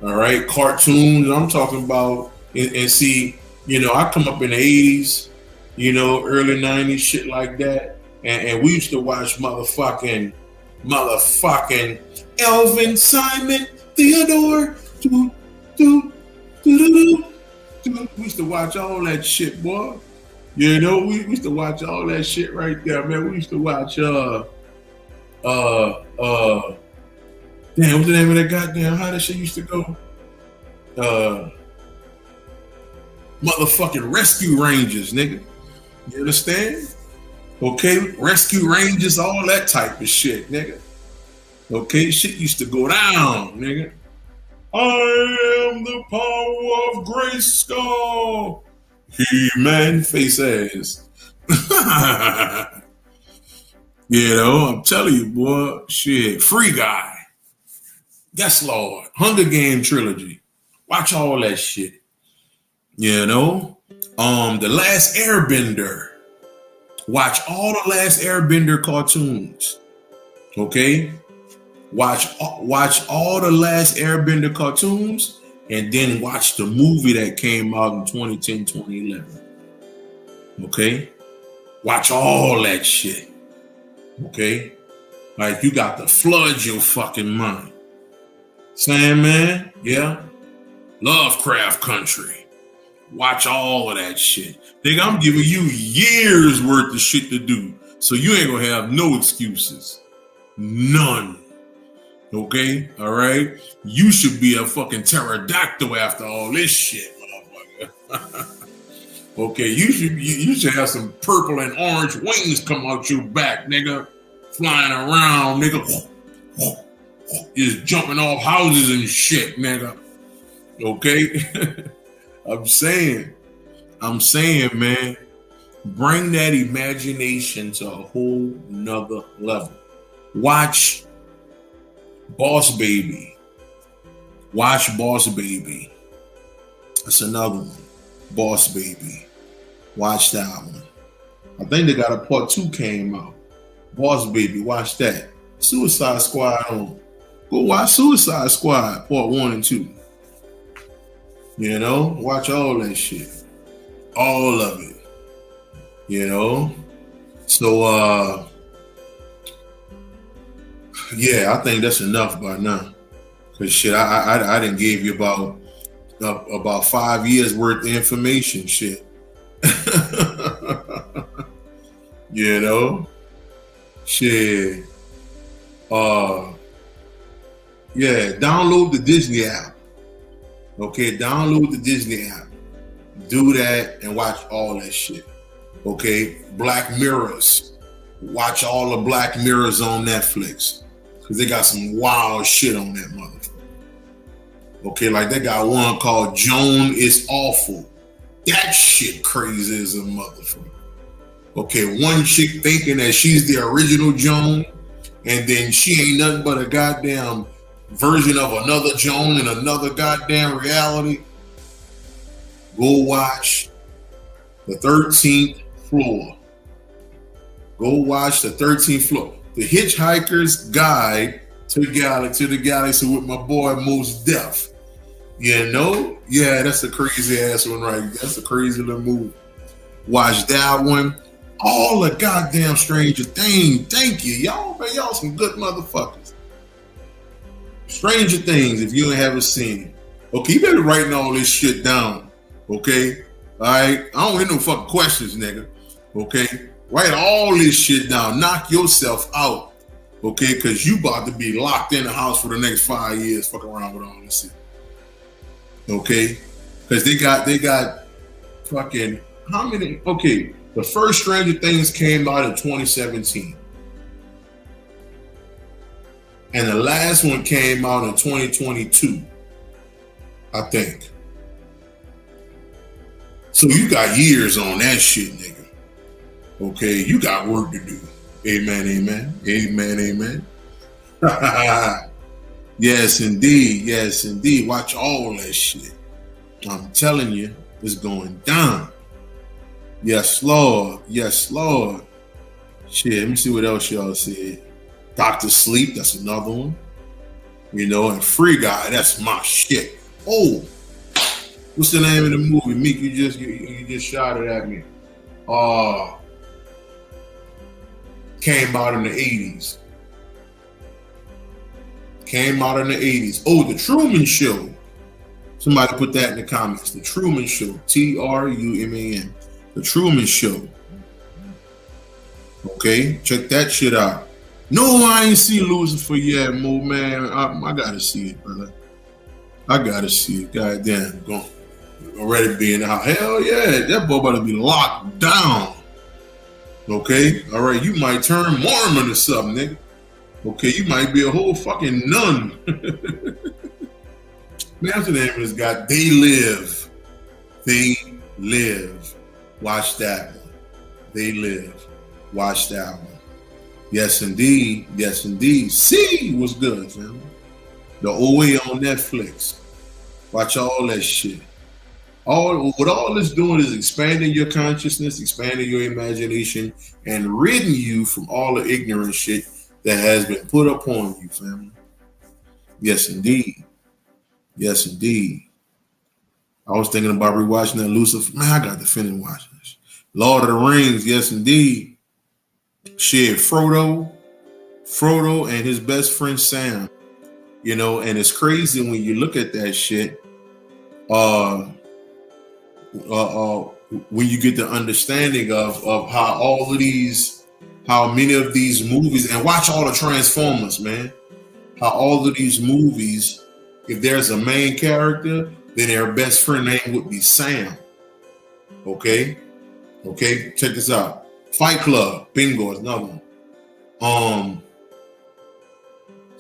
All right, cartoons, I'm talking about, and see, I come up in the 80s, early 90s, shit like that. And we used to watch motherfucking Elvin, Simon, Theodore. We used to watch all that shit, boy. We used to watch all that shit right there, man. We used to watch damn, what's the name of that goddamn, how that shit used to go? Motherfucking Rescue Rangers, nigga. You understand? Okay, Rescue Rangers, all that type of shit, nigga. Okay, shit used to go down, nigga. I am the power of Grayskull. He-Man face ass. I'm telling you, boy. Shit, Free Guy. Yes, Lord. Hunger Game trilogy. Watch all that shit. The Last Airbender. Watch all the Last Airbender cartoons. Okay? Watch all the Last Airbender cartoons and then watch the movie that came out in 2010, 2011. Okay? Watch all that shit. Okay? Like you got to flood your fucking mind. Sandman, yeah? Lovecraft Country. Watch all of that shit. Nigga, I'm giving you years worth of shit to do. So you ain't gonna have no excuses. None. Okay? All right? You should be a fucking pterodactyl after all this shit, motherfucker. Okay, you should have some purple and orange wings come out your back, nigga. Flying around, nigga. Just jumping off houses and shit, nigga. Okay? I'm saying, man, bring that imagination to a whole nother level. Watch Boss Baby. Watch Boss Baby. That's another one. Boss Baby. Watch that one. I think they got a part 2 came out. Boss Baby, watch that. Suicide Squad on. Go watch Suicide Squad part 1 and 2. Watch all that shit. All of it. So, yeah, I think that's enough by now. Cause shit, I didn't give you about 5 years worth of information, shit. Shit. Yeah, download the Disney app. Okay, download the Disney app. Do that and watch all that shit. Okay, Black Mirrors. Watch all the Black Mirrors on Netflix. Because they got some wild shit on that motherfucker. Okay, like they got one called Joan is Awful. That shit crazy as a motherfucker. Okay, one chick thinking that she's the original Joan, and then she ain't nothing but a goddamn version of another Joan in another goddamn reality. Go watch the 13th Floor. Go watch the 13th Floor. The Hitchhiker's Guide to the Galaxy with my boy Mos Def. You know? Yeah, that's a crazy ass one, right? That's a crazy little movie. Watch that one. All the goddamn Stranger Things. Thank you. Y'all, man, y'all some good motherfuckers. Stranger Things, if you haven't seen it. Okay, you better writing all this shit down. Okay? Alright? I don't get no fucking questions, nigga. Okay? Write all this shit down. Knock yourself out. Okay? Because you about to be locked in the house for the next 5 years. Fuck around with all this shit. Okay? Because they got fucking, how many? Okay, the first Stranger Things came out in 2017. And the last one came out in 2022, I think. So you got years on that shit, nigga. Okay, you got work to do. Amen, amen. Amen, amen. Yes, indeed. Yes, indeed. Watch all that shit. I'm telling you, it's going down. Yes, Lord. Yes, Lord. Shit, let me see what else y'all said. Dr. Sleep, that's another one. You know, and Free Guy, that's my shit. Oh, what's the name of the movie? Meek, you just shot it at me. Came out in the 80s. Came out in the 80s. Oh, The Truman Show. Somebody put that in the comments. The Truman Show. Truman. The Truman Show. Okay, check that shit out. No, I ain't seen Lucifer yet, Mo, man. I gotta see it, brother. I gotta see it. Goddamn, already be in the house. Hell yeah, that boy about to be locked down. Okay, all right, you might turn Mormon or something, nigga. Okay, you might be a whole fucking nun. Man, that's the name of this guy. They Live. They Live. Watch that one. They Live. Watch that one. Yes, indeed. Yes, indeed. See what's good, fam. The OA on Netflix. Watch all that shit. What all this doing is expanding your consciousness, expanding your imagination, and ridding you from all the ignorant shit that has been put upon you, family. Yes, indeed. Yes, indeed. I was thinking about rewatching that Lucifer. Man, I got to finish watching this. Lord of the Rings. Yes, indeed. Shit, Frodo and his best friend Sam. You know, and it's crazy when you look at that shit. When you get the understanding of how many of these movies, and watch all the Transformers, man. How all of these movies, if there's a main character, then their best friend name would be Sam. Okay, check this out. Fight Club, bingo, is another one.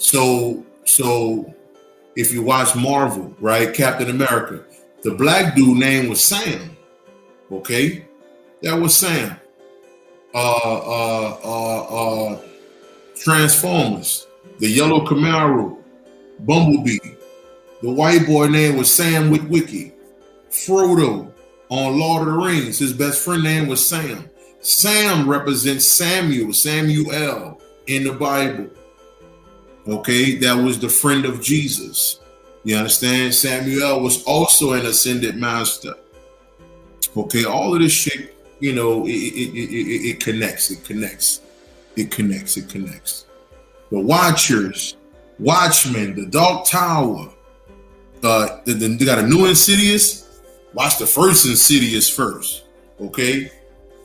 So if you watch Marvel, right, Captain America, the black dude name was Sam. Okay, that was Sam. Transformers, the yellow Camaro, Bumblebee, the white boy name was Sam Witwicky. Frodo on Lord of the Rings, his best friend name was Sam. Sam represents Samuel in the Bible. Okay, that was the friend of Jesus. You understand? Samuel was also an ascended master. Okay, all of this shit, you know, it connects. The Watchers, Watchmen, the Dark Tower. They got a new Insidious. Watch the first Insidious first. Okay.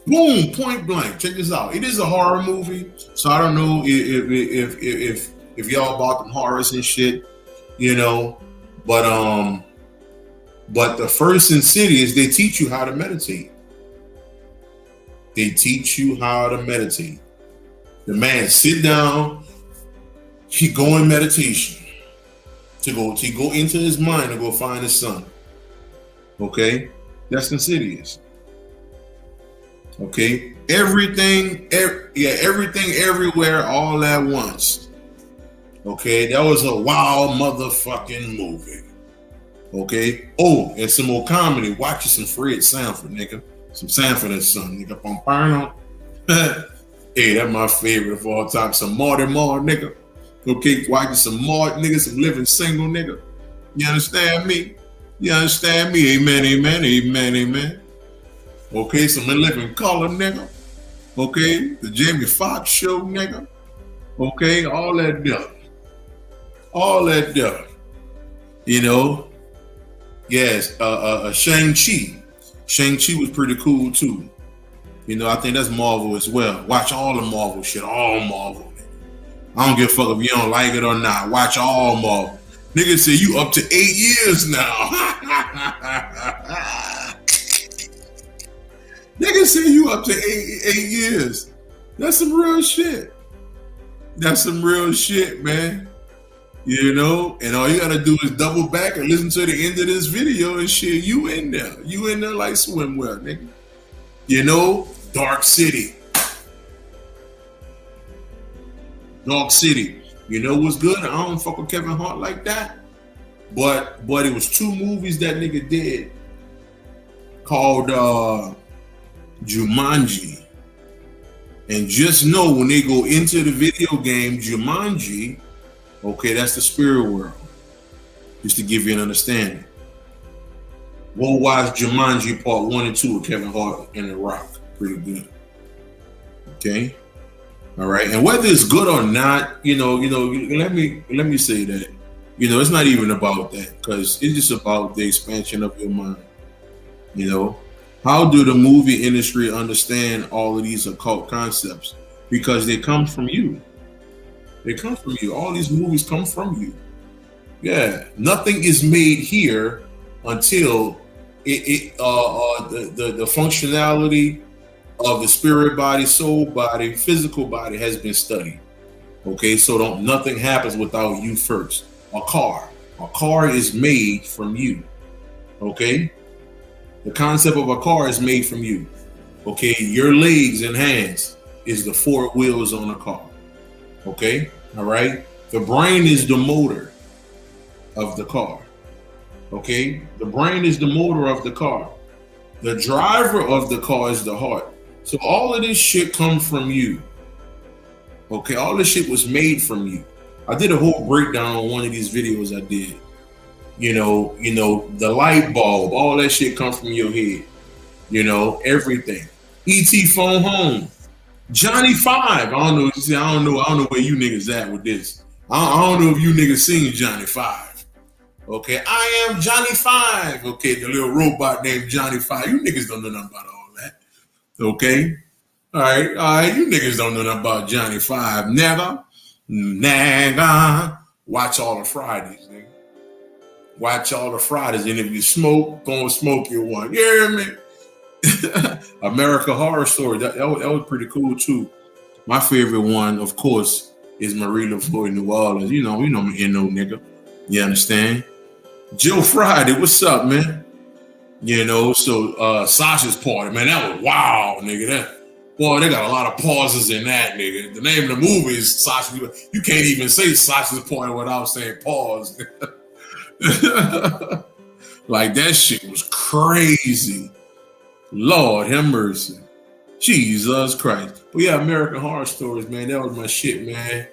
Boom, point blank. Check this out. It is a horror movie, so I don't know if y'all bought them horrors and shit, you know. But the first Insidious, they teach you how to meditate. They teach you how to meditate. The man sit down, he go in meditation to go into his mind to go find his son. Okay, that's Insidious. Okay, everything, everything, everywhere, all at once. Okay, that was a wild motherfucking movie. Okay. Oh, and some more comedy. Watch you some Fred Sanford, nigga. Some Sanford and Son, nigga. Pomparno. Hey, that's my favorite of all time. Some Marty Moore, nigga. Okay, watching some Martin, nigga. Some Living Single, nigga. You understand me? You understand me? Amen, amen, amen, amen. Okay, some In Living Color, nigga. Okay, the Jamie Foxx show, nigga. Okay, all that stuff. All that stuff. You know? Yes, Shang-Chi. Shang-Chi was pretty cool too. You know, I think that's Marvel as well. Watch all the Marvel shit, all Marvel. I don't give a fuck if you don't like it or not. Watch all Marvel. Niggas say you up to 8 years now. Niggas say you up to eight years. That's some real shit. That's some real shit, man. You know, and all you gotta do is double back and listen to the end of this video and shit. You in there. You in there like swimwear, nigga. You know, Dark City. Dark City. You know what's good? I don't fuck with Kevin Hart like that. But it was 2 movies that nigga did called Jumanji. And just know when they go into the video game Jumanji, okay, that's the spirit world. Just to give you an understanding. Go watch Jumanji Part 1 and 2 with Kevin Hart and The Rock. Pretty good. Okay? All right. And whether it's good or not, you know, let me say that. You know, it's not even about that, because it's just about the expansion of your mind. You know, how do the movie industry understand all of these occult concepts? Because they come from you. They come from you. All these movies come from you. Yeah, nothing is made here until the functionality of the spirit body, soul body, physical body has been studied. Okay, so nothing happens without you first. A car is made from you. Okay, the concept of a car is made from you. Okay, your legs and hands is the 4 wheels on a car. Okay, all right. The brain is the motor of the car. Okay, the brain is the motor of the car. The driver of the car is the heart. So all of this shit comes from you. Okay, all this shit was made from you. I did a whole breakdown on one of these videos I did. You know, the light bulb, all that shit comes from your head. You know, everything. E.T. Phone Home. Johnny 5. I don't know where you niggas at with this. I don't know if you niggas seen Johnny 5. Okay, I am Johnny 5. Okay, the little robot named Johnny 5. You niggas don't know nothing about all that. Okay? All right, you niggas don't know nothing about Johnny 5. Never. Watch all the Fridays, nigga. Watch all the Fridays, and if you smoke, go and smoke your one. You hear me? American Horror Story. That was pretty cool too. My favorite one, of course, is Marie LaFleur New Orleans. You know me, no nigga. You understand? Joe Friday, what's up, man? You know, so Sasha's Party, man, that was wow, nigga. Boy, they got a lot of pauses in that, nigga. The name of the movie is Sasha. You can't even say Sasha's Party without saying pause. Like, that shit was crazy. Lord have mercy. Jesus Christ. But yeah, American Horror Stories, man, that was my shit, man.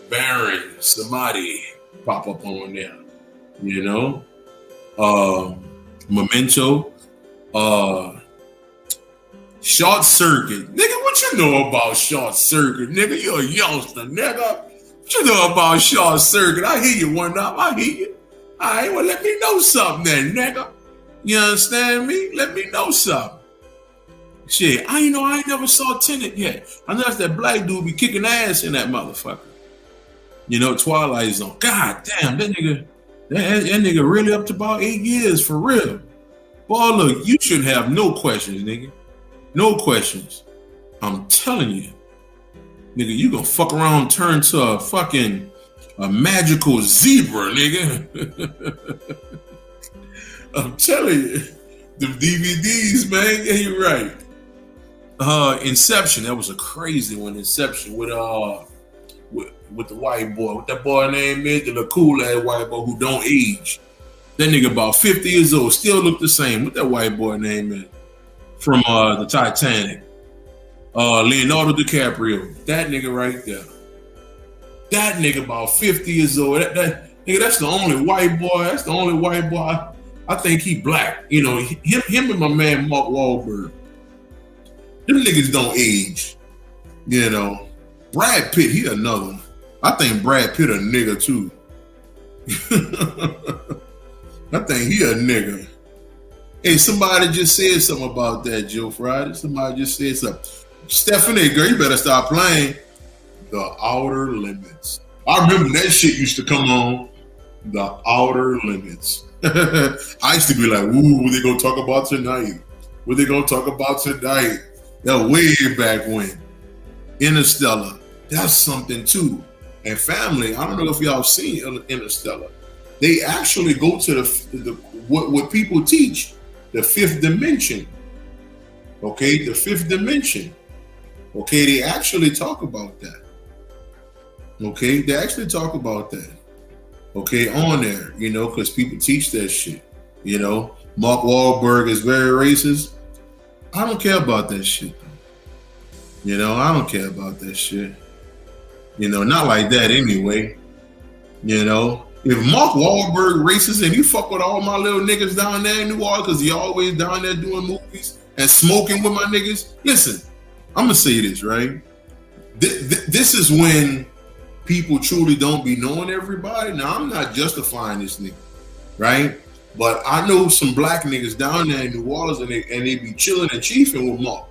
Baron, Samadhi pop up on there. You know? Memento. Short Circuit. Nigga, what you know about Short Circuit? Nigga, you're a youngster, nigga. What you know about Short Circuit? I hear you one up. I hear you. All right, well, let me know something then, nigga. You understand me? Let me know something. Shit, I ain't never saw Tenet yet. I know that black dude be kicking ass in that motherfucker. You know, Twilight Zone. God damn, that nigga really up to about 8 years for real. Boy, look, you shouldn't have no questions, nigga. No questions. I'm telling you. Nigga, you gonna fuck around and turn to a magical zebra, nigga. I'm telling you. DVDs, man. Yeah, you're right. Inception, that was a crazy one. Inception with the white boy. What that boy name is? The little cool ass white boy who don't age. That nigga about 50 years old, still look the same. What that white boy name is? From the Titanic. Leonardo DiCaprio. That nigga right there. That nigga about 50 years old. Nigga, that's the only white boy. That's the only white boy. I think he black. You know, him and my man Mark Wahlberg. Them niggas don't age. You know. Brad Pitt, he another one. I think Brad Pitt a nigga too. I think he a nigga. Hey, somebody just said something about that, Joe Friday. Somebody just said something. Stephanie, girl, you better stop playing The Outer Limits. I remember that shit used to come on. The Outer Limits. I used to be like, ooh, what they gonna talk about tonight? What they gonna talk about tonight? That way back when. Interstellar. That's something too. And family, I don't know if y'all seen Interstellar. They actually go to what people teach, the fifth dimension. Okay, the fifth dimension. Okay, they actually talk about that. Okay, they actually talk about that. Okay, on there, you know, because people teach that shit. You know, Mark Wahlberg is very racist. I don't care about that shit. You know, I don't care about that shit. You know, not like that anyway. You know, if Mark Wahlberg racist and you fuck with all my little niggas down there in New Orleans because he always down there doing movies and smoking with my niggas, listen, I'm gonna say this, right? This is when people truly don't be knowing everybody. Now, I'm not justifying this nigga, right? But I know some black niggas down there in New Orleans and they be chilling and chiefing with Mark.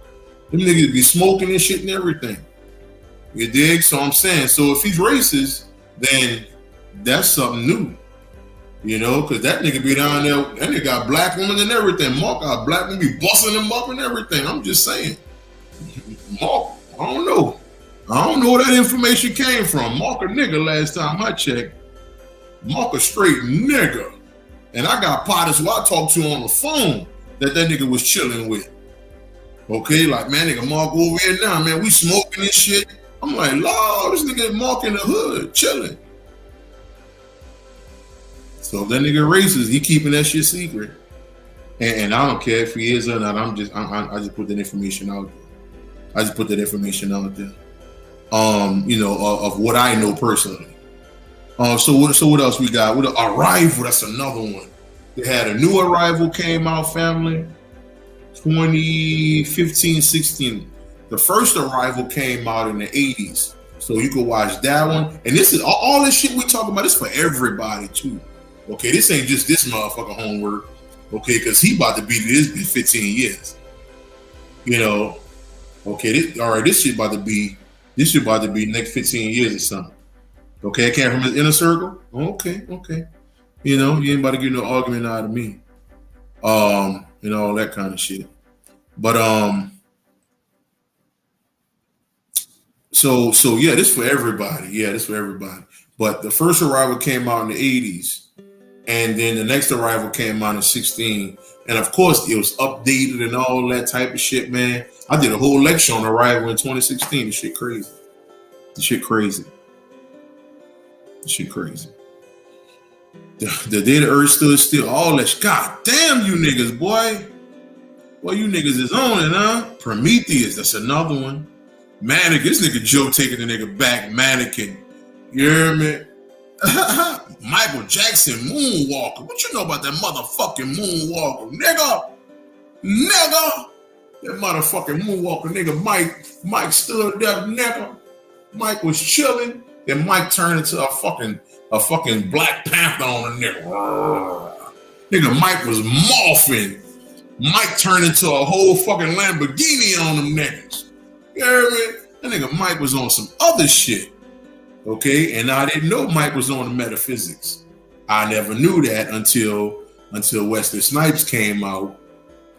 Them niggas be smoking and shit and everything. You dig? So I'm saying, so if he's racist, then that's something new. You know, because that nigga be down there, that nigga got black women and everything. Mark got black women be busting them up and everything. I'm just saying. Mark, I don't know. I don't know where that information came from. Mark a nigga last time I checked. Mark a straight nigga. And I got partners who I talked to on the phone that nigga was chilling with. Okay, like, man, nigga, Mark over here now, man, we smoking this shit. I'm like, Lord, this nigga Mark in the hood, chilling. So if that nigga racist, he keeping that shit secret. And I don't care if he is or not. I just put that information out there. I just put that information out there. You know, of what I know personally. So what else we got? With Arrival, that's another one. They had a new Arrival came out, family. 2015, 16. The first Arrival came out in the 80s. So you can watch that one. And this is all this shit we talk about. This for everybody too. Okay, this ain't just this motherfucker homework. Okay, because he about to be this bitch 15 years. You know. Okay, this shit about to be next 15 years or something. Okay, I came from his inner circle. Okay. You know, you ain't about to get no argument out of me. You know, all that kind of shit. But so yeah, this for everybody. Yeah, this for everybody. But the first Arrival came out in the 80s, and then the next Arrival came out in 16. And of course, it was updated and all that type of shit, man. I did a whole lecture on Arrival in 2016. This shit crazy. The day the earth stood still, all that. God damn you niggas, boy. Well, you niggas is on it, huh? Prometheus, that's another one. Mannequin, this nigga Joe taking the nigga back. Mannequin. You hear me? Michael Jackson, Moonwalker. What you know about that motherfucking Moonwalker? Nigga. That motherfucking Moonwalker, nigga. Mike stood up, nigga. Mike was chilling. Then Mike turned into a fucking Black Panther on a nigga. Nigga, Mike was morphing. Mike turned into a whole fucking Lamborghini on them niggas. You hear me? That nigga Mike was on some other shit. Okay, and I didn't know Mike was on the metaphysics. I never knew that until Wesley Snipes came out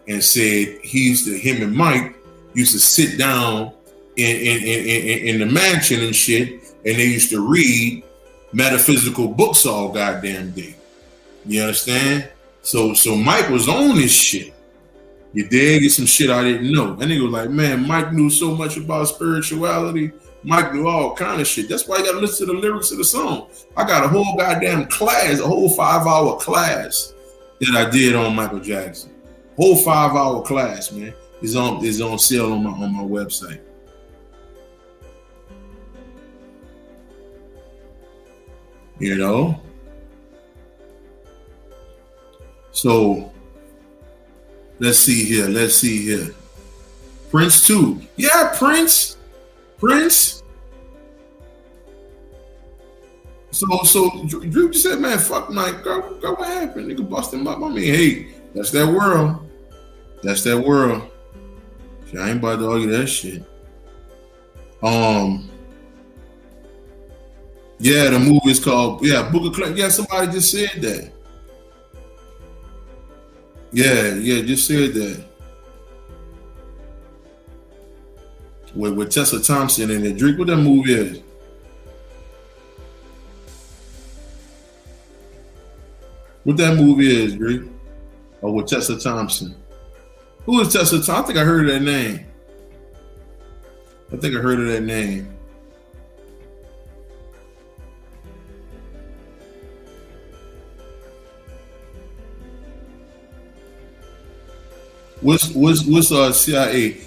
and said him and Mike used to sit down in the mansion and shit, and they used to read metaphysical books all goddamn day. You understand? So Mike was on this shit. You dig? It's some shit I didn't know. That nigga was like, man, Mike knew so much about spirituality. Mike knew all kind of shit. That's why you gotta listen to the lyrics of the song. I got a whole goddamn class, a whole 5-hour class that I did on Michael Jackson. Whole 5-hour class, man. Is on sale on my website. You know? So let's see here. Prince too. Yeah, Prince. So Drew just said, man, fuck Mike. Girl, what happened? Nigga bust him up. I mean, hey, that's that world. I ain't about to argue that shit. Yeah, the movie is called Book of Clay. Yeah, somebody just said that. Yeah, just said that. With Tessa Thompson in it. Drake, what that movie is? What that movie is, Drake? Or with Tessa Thompson? Who is Tessa Thompson? I think I heard of that name. What's CIA?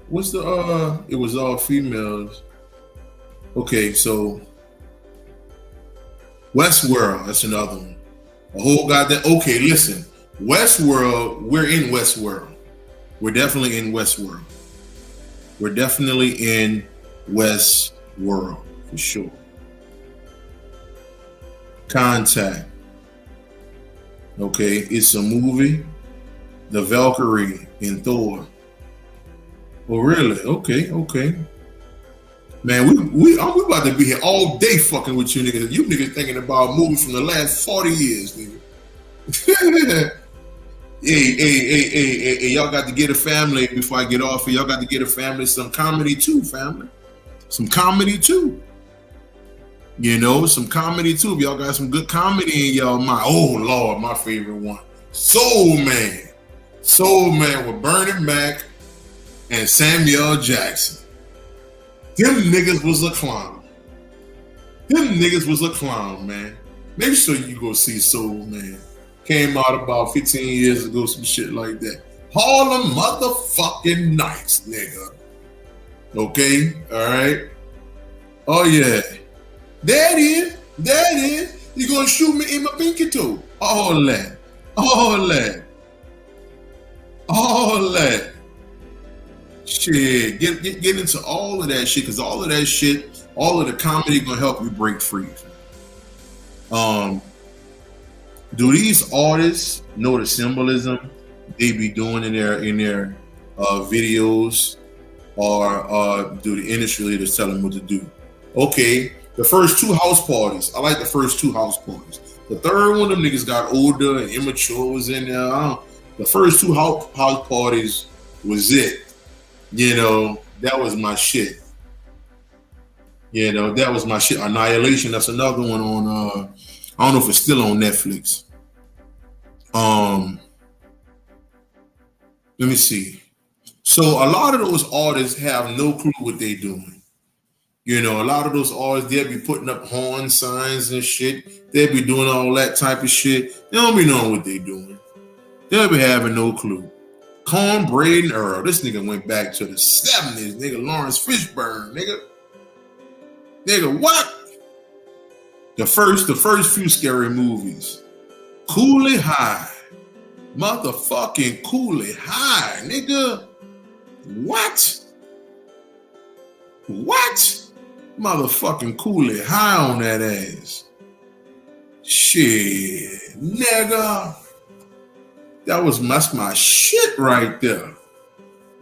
What's the it was all females. Okay, so Westworld, that's another one. A whole goddamn. Okay, listen. Westworld, we're in Westworld. We're definitely in Westworld. For sure. Contact. Okay, it's a movie. The Valkyrie in Thor. Oh, really? Okay. Man, we about to be here all day fucking with you niggas. You niggas thinking about movies from the last 40 years, nigga. Hey, y'all got to get a family before I get off here. Y'all got to get a family some comedy too, family. Some comedy too. You know, some comedy too. If y'all got some good comedy in y'all mind. Oh, Lord, my favorite one. Soul Man with Bernie Mac and Samuel Jackson. Them niggas was a clown. Man. Make sure you go see Soul Man. Came out about 15 years ago, some shit like that. Harlem motherfucking Nights, nigga. Okay? Alright? Oh, yeah. There it is. You gonna shoot me in my pinky toe. All that. Shit, get into all of that shit, because all of that shit, all of the comedy gonna help you break free. Do these artists know the symbolism they be doing in their videos, or do the industry leaders tell them what to do? Okay, the first two house parties, I like the first two house parties. The third one, them niggas got older and immature was in there. The first two house parties was it. You know, that was my shit. Annihilation, that's another one on, I don't know if it's still on Netflix. Let me see. So a lot of those artists have no clue what they're doing. You know, a lot of those artists, they'll be putting up horn signs and shit. They'll be doing all that type of shit. They don't be knowing what they're doing. They'll be having no clue. Cornbread and Earl. This nigga went back to the 70s. Nigga, Lawrence Fishburne. Nigga, what? The first few scary movies. Cooley High. Motherfucking Cooley High, nigga. What? Motherfucking Cooley High on that ass. Shit, nigga. That's my shit right there.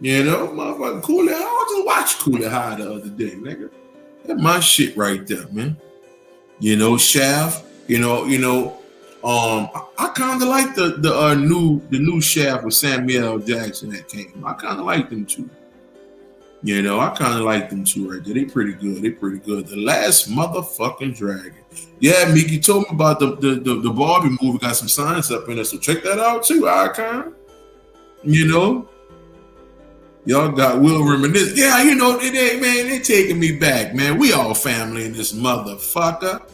You know, motherfucking Cooley High. I just watched Cooley High the other day, nigga. That's my shit right there, man. You know, Shaft. I kind of like the new Shaft with Samuel Jackson that came. I kind of like them too. You know, I kind of like them two right there. They pretty good. They pretty good. The Last Motherfucking Dragon. Yeah, Mickey told me about the Barbie movie. Got some science up in it, so check that out too, Icon. You know, y'all got Will reminisce. Yeah, you know, they taking me back, man. We all family in this motherfucker.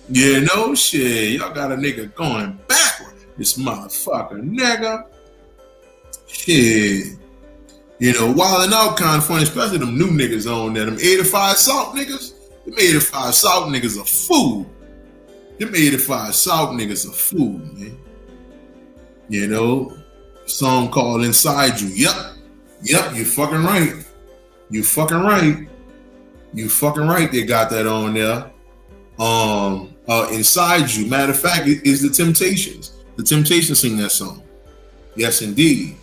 You know, shit. Y'all got a nigga going backward. This motherfucker, nigga. Shit. You know, wilding out kind of funny, especially them new niggas on there. Them 85 South niggas. Them 85 South niggas a fool. Them 85 South niggas a fool, man. You know, song called Inside You. Yep, you fucking right. You fucking right. You fucking right. They got that on there. Inside You. Matter of fact, it is the Temptations. The Temptations sing that song. Yes, indeed.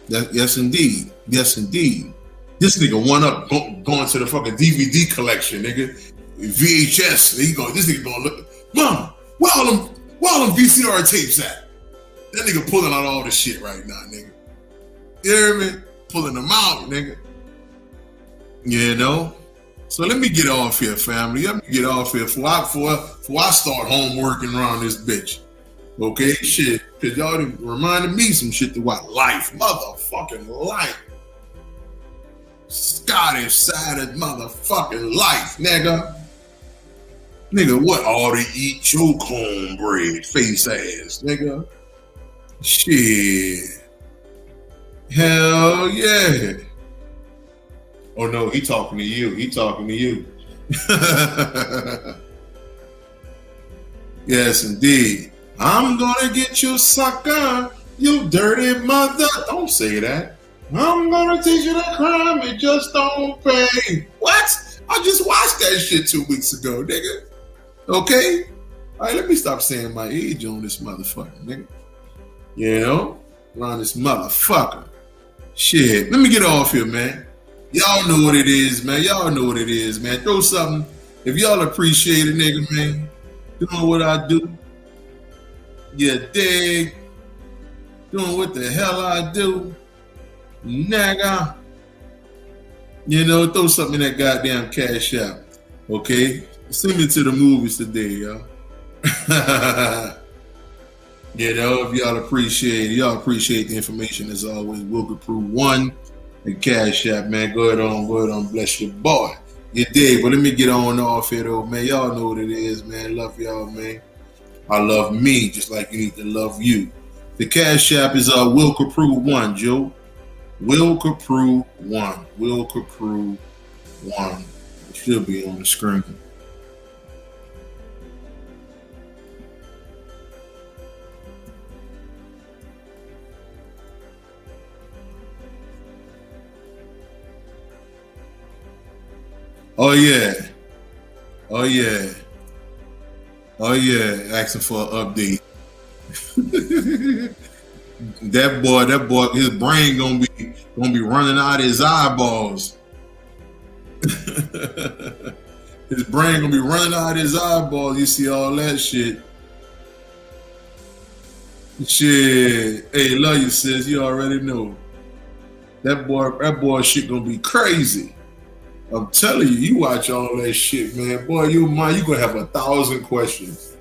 Yes, indeed. Yes, indeed. This nigga one up going to the fucking DVD collection, nigga. VHS. This nigga gonna look. Mama, where all them VCR tapes at? That nigga pulling out all the shit right now, nigga. You hear me? Pulling them out, nigga. You know? So let me get off here, family. Let me get off here before I start homeworking around this bitch. Okay, shit. Cause y'all reminded me some shit to what? Life. Motherfucking life. Scottish sided motherfucking life, nigga. Nigga, what ought to eat your cornbread, face ass, nigga? Shit. Hell yeah. Oh no, he talking to you. He talking to you. Yes, indeed. I'm gonna get you, sucker, you dirty mother. Don't say that. I'm gonna teach you the crime, it just don't pay. What? I just watched that shit 2 weeks ago, nigga. Okay? All right, let me stop saying my age on this motherfucker, nigga. You know? Around this motherfucker. Shit. Let me get off here, man. Y'all know what it is, man. Y'all know what it is, man. Throw something. If y'all appreciate a nigga, man, doing what I do. You dig? Doing what the hell I do. Nigga. You know, throw something in that goddamn Cash App. Okay? Send me to the movies today, y'all. You know, if y'all appreciate the information as always. Will Copprue 1 and Cash App, man. Go ahead on, bless your boy. You dig? But let me get on off here though, man. Y'all know what it is, man. Love y'all, man. I love me just like you need to love you. The Cash App is Will Copprue 1, Joe. Will Copprue 1. Will Copprue 1. It should be on the screen. Oh yeah. Oh yeah. Oh yeah. Asking for an update. That boy, his brain gonna be running out of his eyeballs. His brain gonna be running out of his eyeballs. You see all that shit. Shit. Hey, love you, sis. You already know. That boy shit gonna be crazy. I'm telling you, you watch all that shit, man. Boy, you gonna have 1,000 questions.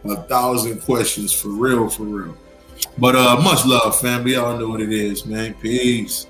1,000 questions for real, for real. But much love, family. Y'all know what it is, man. Peace.